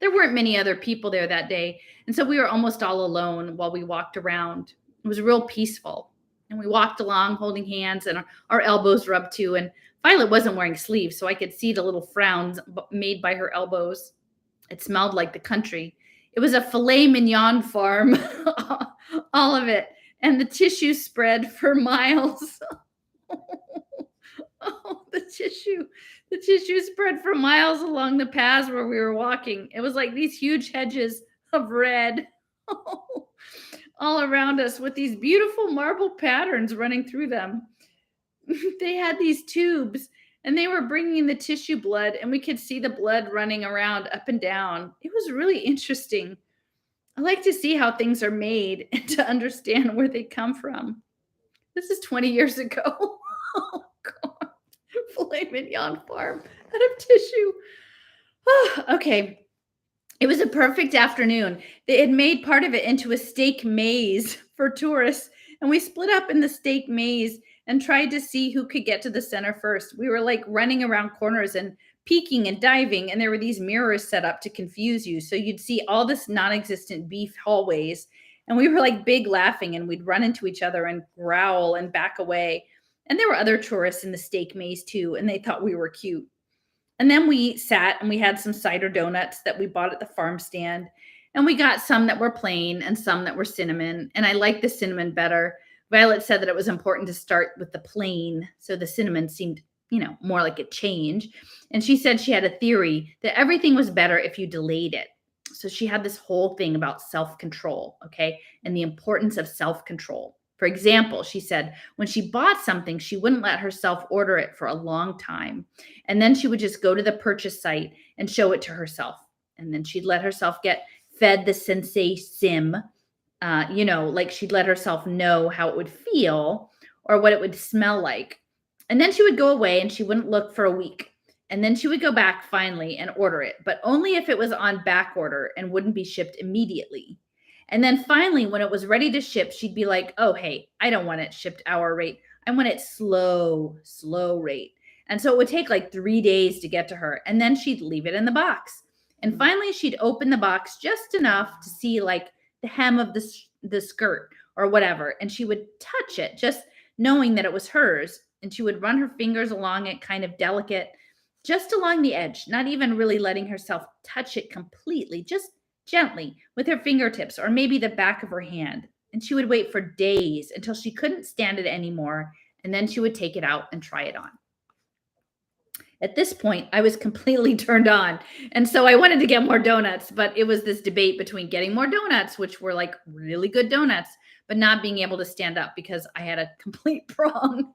There weren't many other people there that day. And so we were almost all alone while we walked around. It was real peaceful. And we walked along holding hands and our elbows rubbed too. And Violet wasn't wearing sleeves, so I could see the little frowns made by her elbows. It smelled like the country. It was a filet mignon farm, all of it. And the tissue spread for miles. Oh, the tissue spread for miles along the paths where we were walking. It was like these huge hedges of red all around us with these beautiful marble patterns running through them. They had these tubes and they were bringing the tissue blood, and we could see the blood running around up and down. It was really interesting. I like to see how things are made and to understand where they come from. This is 20 years ago. Oh, God. Filet mignon farm out of tissue. Oh, okay. It was a perfect afternoon. They had made part of it into a steak maze for tourists, and we split up in the steak maze and tried to see who could get to the center first. We were like running around corners and peeking and diving, and there were these mirrors set up to confuse you. So you'd see all this non-existent beef hallways, and we were like big laughing, and we'd run into each other and growl and back away. And there were other tourists in the steak maze too, and they thought we were cute. And then we sat and we had some cider donuts that we bought at the farm stand. And we got some that were plain and some that were cinnamon. And I liked the cinnamon better. Violet said that it was important to start with the plain. So the cinnamon seemed, more like a change. And she said she had a theory that everything was better if you delayed it. So she had this whole thing about self-control, okay, and the importance of self-control. For example, she said when she bought something, she wouldn't let herself order it for a long time. And then she would just go to the purchase site and show it to herself. And then she'd let herself get fed the sensei sim, like she'd let herself know how it would feel or what it would smell like. And then she would go away and she wouldn't look for a week. And then she would go back finally and order it, but only if it was on back order and wouldn't be shipped immediately. And then finally, when it was ready to ship, she'd be like, oh, hey, I don't want it shipped hour rate. I want it slow rate. And so it would take like 3 days to get to her. And then she'd leave it in the box. And finally, she'd open the box just enough to see like the hem of the skirt or whatever. And she would touch it, just knowing that it was hers. And she would run her fingers along it, kind of delicate, just along the edge, not even really letting herself touch it completely, just gently with her fingertips or maybe the back of her hand. And she would wait for days until she couldn't stand it anymore. And then she would take it out and try it on. At this point, I was completely turned on. And so I wanted to get more donuts, but it was this debate between getting more donuts, which were like really good donuts, but not being able to stand up because I had a complete prong.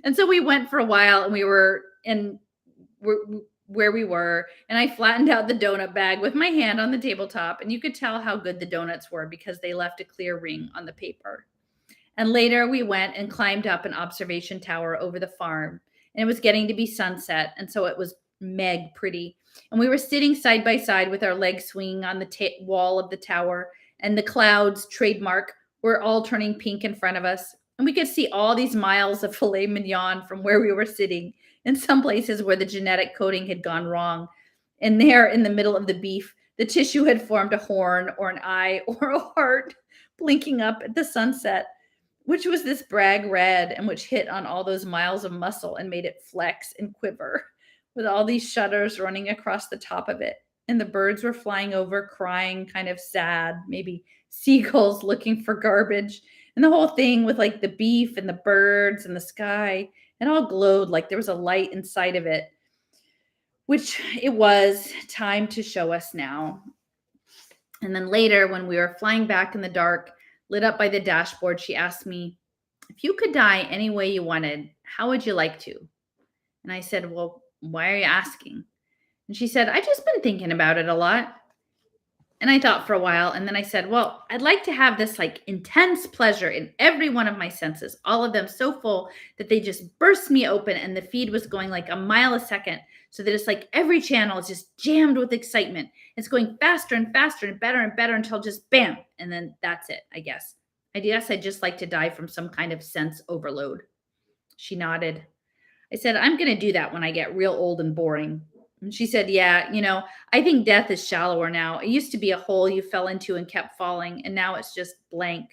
And so we went for a while and we were where we were, and I flattened out the donut bag with my hand on the tabletop, and you could tell how good the donuts were because they left a clear ring on the paper. And later we went and climbed up an observation tower over the farm, and it was getting to be sunset, and so it was meg pretty. And we were sitting side by side with our legs swinging on the wall of the tower, and the clouds, trademark, were all turning pink in front of us. And we could see all these miles of filet mignon from where we were sitting, in some places where the genetic coding had gone wrong. And there in the middle of the beef, the tissue had formed a horn or an eye or a heart blinking up at the sunset, which was this brag red and which hit on all those miles of muscle and made it flex and quiver with all these shudders running across the top of it. And the birds were flying over, crying, kind of sad, maybe seagulls looking for garbage. And the whole thing with like the beef and the birds and the sky, it all glowed like there was a light inside of it, which it was time to show us now. And then later, when we were flying back in the dark, lit up by the dashboard, she asked me, if you could die any way you wanted, how would you like to? And I said, well, why are you asking? And she said, I've just been thinking about it a lot. And I thought for a while, and then I said, well, I'd like to have this like intense pleasure in every one of my senses, all of them so full that they just burst me open and the feed was going like a mile a second. So that it's like every channel is just jammed with excitement. It's going faster and faster and better until just bam. And then that's it, I guess. I guess I'd just like to die from some kind of sense overload. She nodded. I said, I'm going to do that when I get real old and boring. And she said, yeah, I think death is shallower now. It used to be a hole you fell into and kept falling, and now it's just blank.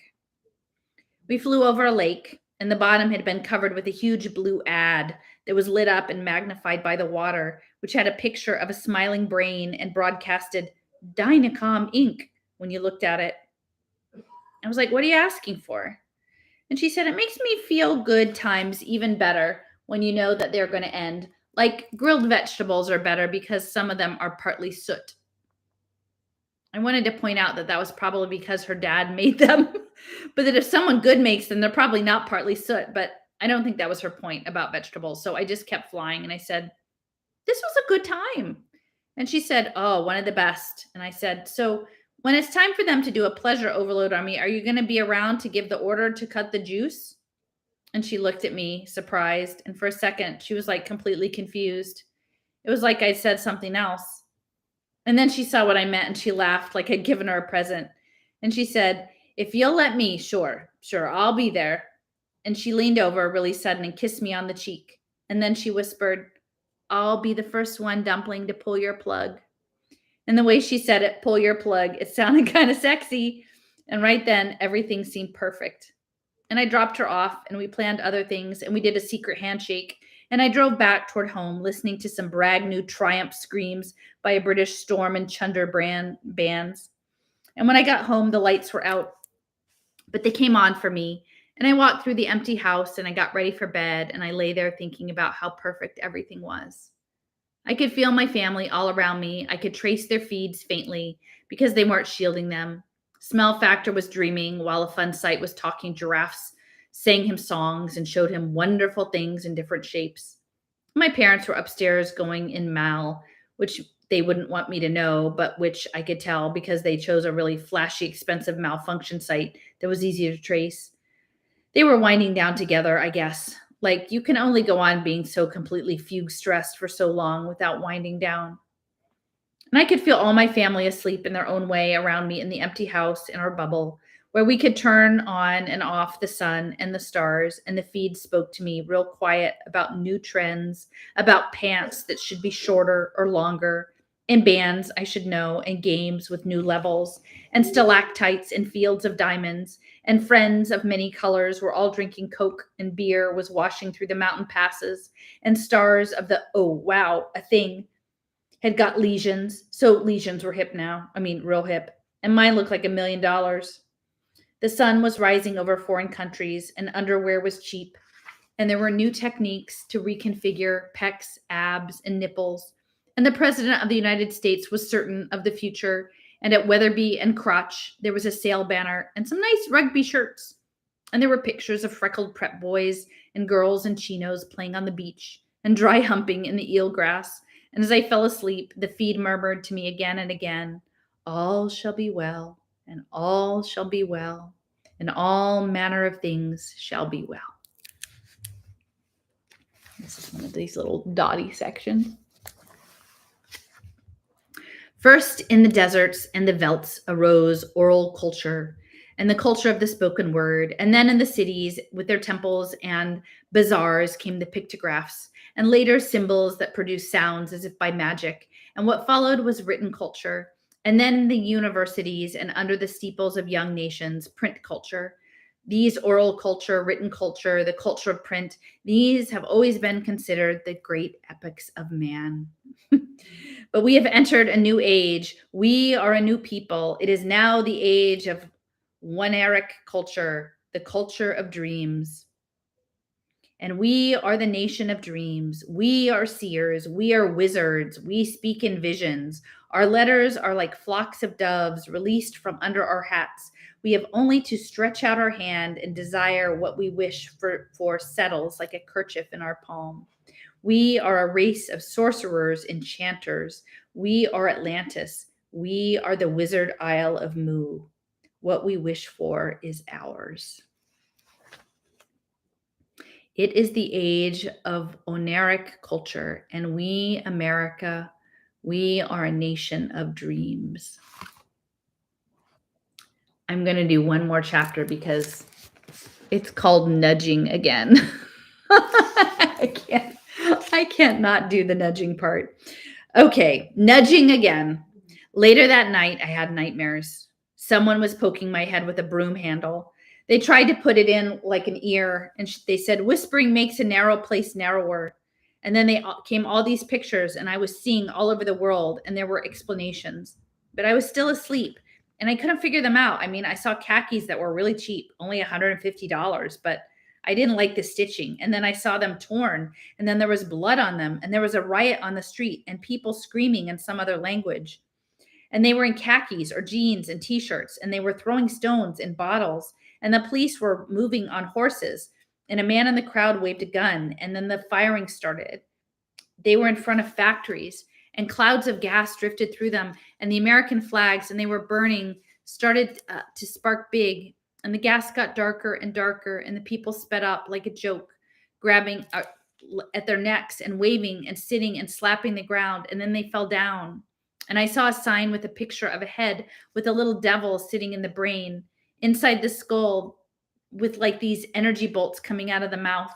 We flew over a lake, and the bottom had been covered with a huge blue ad that was lit up and magnified by the water, which had a picture of a smiling brain and broadcasted Dynacom Inc. when you looked at it. I was like, what are you asking for? And she said, it makes me feel good times even better when you know that they're going to end. Like grilled vegetables are better because some of them are partly soot. I wanted to point out that that was probably because her dad made them, but that if someone good makes them, they're probably not partly soot. But I don't think that was her point about vegetables. So I just kept flying and I said, this was a good time. And she said, oh, one of the best. And I said, so when it's time for them to do a pleasure overload on me, are you going to be around to give the order to cut the juice? And she looked at me, surprised. And for a second, she was like completely confused. It was like I'd said something else. And then she saw what I meant and she laughed like I'd given her a present. And she said, if you'll let me, sure, I'll be there. And she leaned over really sudden and kissed me on the cheek. And then she whispered, I'll be the first one, Dumpling, to pull your plug. And the way she said it, pull your plug, it sounded kind of sexy. And right then, everything seemed perfect. And I dropped her off and we planned other things and we did a secret handshake. And I drove back toward home listening to some brag new Triumph screams by a British Storm and Chunder brand bands. And when I got home, the lights were out, but they came on for me. And I walked through the empty house and I got ready for bed and I lay there thinking about how perfect everything was. I could feel my family all around me. I could trace their feeds faintly because they weren't shielding them. Smell Factor was dreaming while a fun sight was talking giraffes, sang him songs and showed him wonderful things in different shapes. My parents were upstairs going in mal, which they wouldn't want me to know, but which I could tell because they chose a really flashy, expensive malfunction site that was easy to trace. They were winding down together, I guess. Like you can only go on being so completely fugue stressed for so long without winding down. And I could feel all my family asleep in their own way around me in the empty house in our bubble, where we could turn on and off the sun and the stars, and the feed spoke to me real quiet about new trends, about pants that should be shorter or longer, and bands I should know, and games with new levels, and stalactites and fields of diamonds, and friends of many colors were all drinking Coke, and beer was washing through the mountain passes, and stars of the, oh, wow, a thing, had got lesions. So lesions were hip now. I mean, real hip. And mine looked like $1 million. The sun was rising over foreign countries and underwear was cheap. And there were new techniques to reconfigure pecs, abs, and nipples. And the president of the United States was certain of the future. And at Weatherby and Crotch, there was a sale banner and some nice rugby shirts. And there were pictures of freckled prep boys and girls in chinos playing on the beach and dry humping in the eelgrass. And as I fell asleep, the feed murmured to me again and again, all shall be well, and all shall be well, and all manner of things shall be well. This is one of these little dotty sections. First in the deserts and the velds arose oral culture and the culture of the spoken word. And then in the cities with their temples and bazaars came the pictographs and later symbols that produced sounds as if by magic. And what followed was written culture. And then the universities and under the steeples of young nations, print culture. These oral culture, written culture, the culture of print, these have always been considered the great epics of man. But we have entered a new age. We are a new people. It is now the age of one-eric culture, the culture of dreams. And we are the nation of dreams. We are seers. We are wizards. We speak in visions. Our letters are like flocks of doves released from under our hats. We have only to stretch out our hand and desire what we wish for settles like a kerchief in our palm. We are a race of sorcerers, enchanters. We are Atlantis. We are the wizard isle of Mu. What we wish for is ours. It is the age of Oneric culture, and we, America, we are a nation of dreams. I'm going to do one more chapter because it's called Nudging Again. I can't not do the nudging part. Okay, nudging again. Later that night, I had nightmares. Someone was poking my head with a broom handle. They tried to put it in like an ear, and they said, whispering makes a narrow place narrower. And then they came all these pictures, and I was seeing all over the world, and there were explanations. But I was still asleep, and I couldn't figure them out. I mean, I saw khakis that were really cheap, only $150, but I didn't like the stitching. And then I saw them torn, and then there was blood on them, and there was a riot on the street, and people screaming in some other language. And they were in khakis or jeans and t-shirts, and they were throwing stones and bottles, and the police were moving on horses, and a man in the crowd waved a gun, and then the firing started. They were in front of factories, and clouds of gas drifted through them, and the American flags, and they were burning, started to spark big, and the gas got darker and darker, and the people sped up like a joke, grabbing at their necks and waving and sitting and slapping the ground, and then they fell down. And I saw a sign with a picture of a head with a little devil sitting in the brain, inside the skull, with like these energy bolts coming out of the mouth.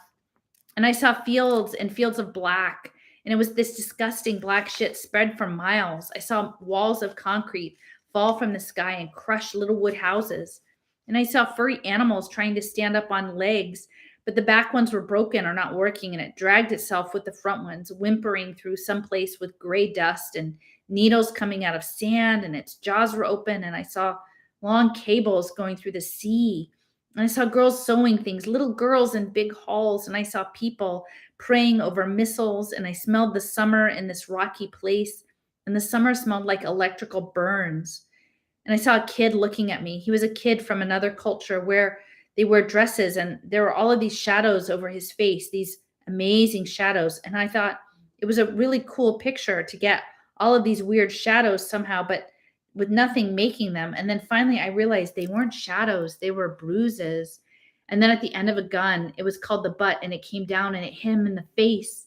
And I saw fields and fields of black, and it was this disgusting black shit spread for miles. I saw walls of concrete fall from the sky and crush little wood houses. And I saw furry animals trying to stand up on legs, but the back ones were broken or not working, and it dragged itself with the front ones, whimpering through some place with gray dust and needles coming out of sand, and its jaws were open, and I saw long cables going through the sea. And I saw girls sewing things, little girls in big halls, and I saw people praying over missiles, and I smelled the summer in this rocky place, and the summer smelled like electrical burns. And I saw a kid looking at me. He was a kid from another culture where they wear dresses, and there were all of these shadows over his face, these amazing shadows. And I thought it was a really cool picture to get all of these weird shadows somehow, but with nothing making them. And then finally I realized they weren't shadows, they were bruises. And then at the end of a gun, it was called the butt, and it came down and it hit him in the face.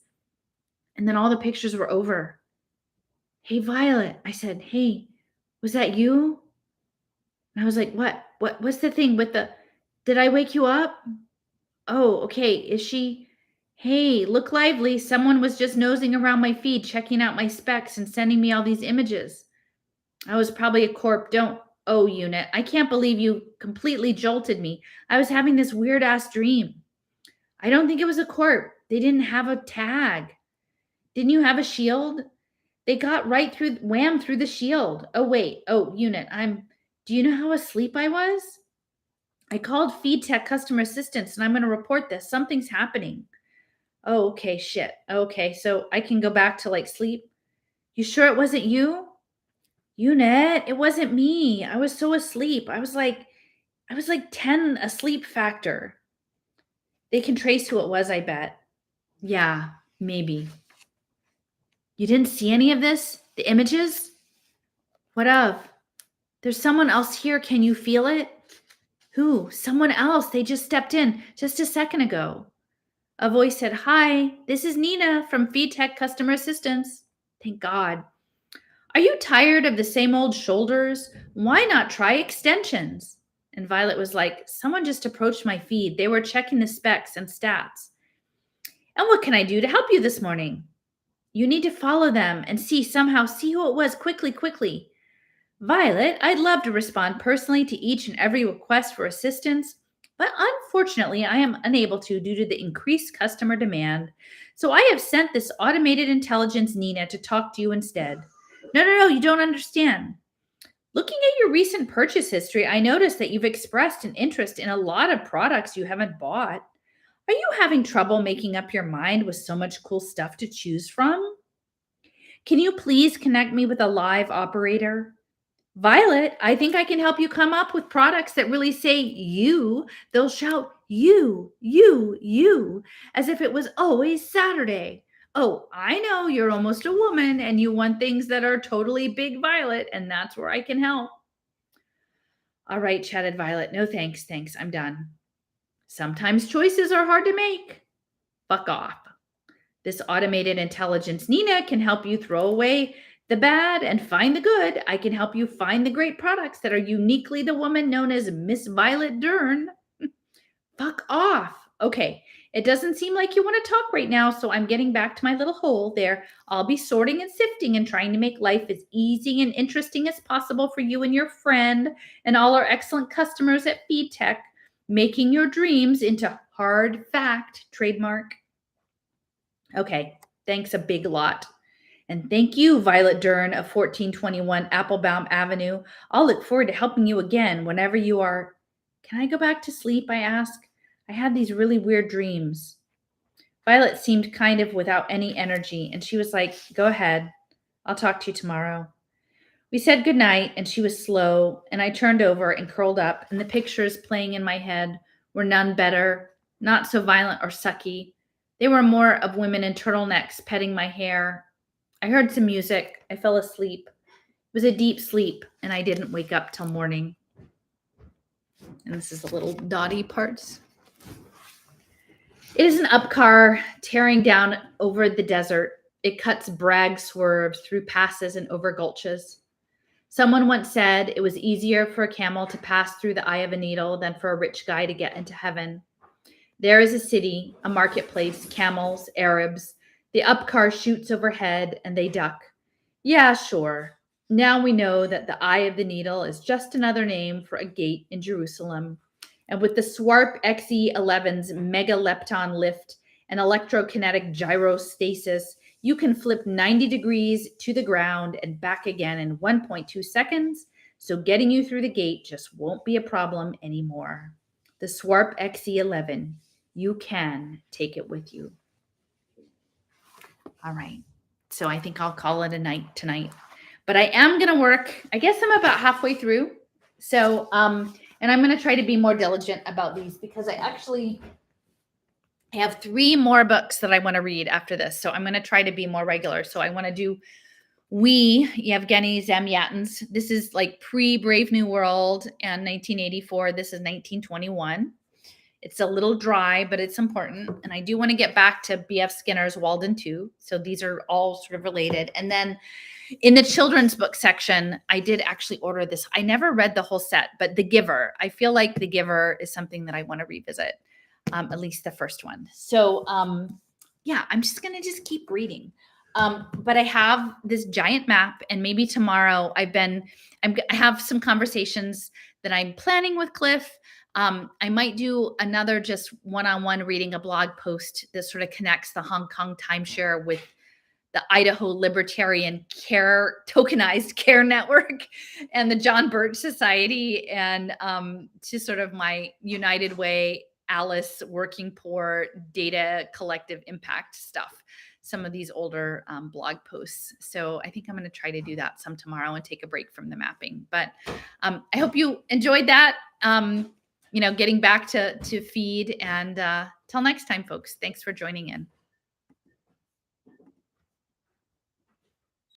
And then all the pictures were over. Hey, Violet, I said, hey, was that you? And I was like, what's the thing with did I wake you up? Oh, okay. Is she? Hey, look lively. Someone was just nosing around my feed, checking out my specs and sending me all these images. I was probably a corp. Oh, unit. I can't believe you completely jolted me. I was having this weird ass dream. I don't think it was a corp. They didn't have a tag. Didn't you have a shield? They got right through, wham through the shield. Oh, wait. Oh, unit. Do you know how asleep I was? I called Feed Tech customer assistance, and I'm going to report this. Something's happening. Oh, okay, shit. Okay, so I can go back to like sleep. You sure it wasn't you? Unit, it wasn't me. I was so asleep. I was like 10 asleep factor. They can trace who it was, I bet. Yeah, maybe. You didn't see any of this? The images? What of? There's someone else here. Can you feel it? Who? Someone else. They just stepped in just a second ago. A voice said, hi, this is Nina from Feed Tech Customer Assistance. Thank God. Are you tired of the same old shoulders? Why not try extensions? And Violet was like, someone just approached my feed. They were checking the specs and stats. And what can I do to help you this morning? You need to follow them and see who it was quickly. Violet, I'd love to respond personally to each and every request for assistance, but unfortunately, I am unable to due to the increased customer demand. So I have sent this automated intelligence, Nina, to talk to you instead. No, you don't understand. Looking at your recent purchase history, I noticed that you've expressed an interest in a lot of products you haven't bought. Are you having trouble making up your mind with so much cool stuff to choose from? Can you please connect me with a live operator? Violet, I think I can help you come up with products that really say you. They'll shout you, as if it was always Saturday. Oh, I know you're almost a woman and you want things that are totally big Violet, and that's where I can help. All right, chatted Violet. No thanks, thanks. I'm done. Sometimes choices are hard to make. Fuck off. This automated intelligence, Nina, can help you throw away the bad and find the good. I can help you find the great products that are uniquely the woman known as Miss Violet Dern. Fuck off. Okay, it doesn't seem like you want to talk right now, so I'm getting back to my little hole there. I'll be sorting and sifting and trying to make life as easy and interesting as possible for you and your friend and all our excellent customers at Feed Tech, making your dreams into hard fact trademark. Okay, thanks a big lot. And thank you, Violet Dern of 1421 Applebaum Avenue. I'll look forward to helping you again whenever you are. Can I go back to sleep? I ask. I had these really weird dreams. Violet seemed kind of without any energy, and she was like, Go ahead. I'll talk to you tomorrow. We said goodnight, and she was slow, and I turned over and curled up, and the pictures playing in my head were none better, not so violent or sucky. They were more of women in turtlenecks petting my hair. I heard some music. I fell asleep. It was a deep sleep, and I didn't wake up till morning. And this is the little dotty parts. It is an up car tearing down over the desert. It cuts brag swerves through passes and over gulches. Someone once said it was easier for a camel to pass through the eye of a needle than for a rich guy to get into heaven. There is a city, a marketplace, camels, Arabs. The up car shoots overhead and they duck. Yeah, sure. Now we know that the eye of the needle is just another name for a gate in Jerusalem. And with the Swarp XE11's mega lepton lift and electrokinetic gyrostasis, you can flip 90 degrees to the ground and back again in 1.2 seconds. So getting you through the gate just won't be a problem anymore. The Swarp XE11, you can take it with you. All right. So I think I'll call it a night tonight. But I am going to work. I guess I'm about halfway through. So, and I'm going to try to be more diligent about these because I have 3 more books that I want to read after this. So I'm going to try to be more regular. So I want to do Yevgeny Zamyatin's. This is like pre-Brave New World and 1984. This is 1921. It's a little dry, but it's important. And I do want to get back to B.F. Skinner's Walden too. So these are all sort of related. And then in the children's book section, I did actually order this. I never read the whole set, but The Giver. I feel like The Giver is something that I want to revisit, at least the first one. So yeah, I'm just going to just keep reading. But I have this giant map, and maybe tomorrow I have some conversations that I'm planning with Cliff. I might do another just one-on-one reading a blog post that sort of connects the Hong Kong timeshare with the Idaho Libertarian Care Tokenized Care Network and the John Birch Society, and to sort of my United Way, Alice Working Poor Data Collective Impact stuff. Some of these older blog posts. So I think I'm going to try to do that some tomorrow and take a break from the mapping. But I hope you enjoyed that. Getting back to feed, and till next time, folks. Thanks for joining in.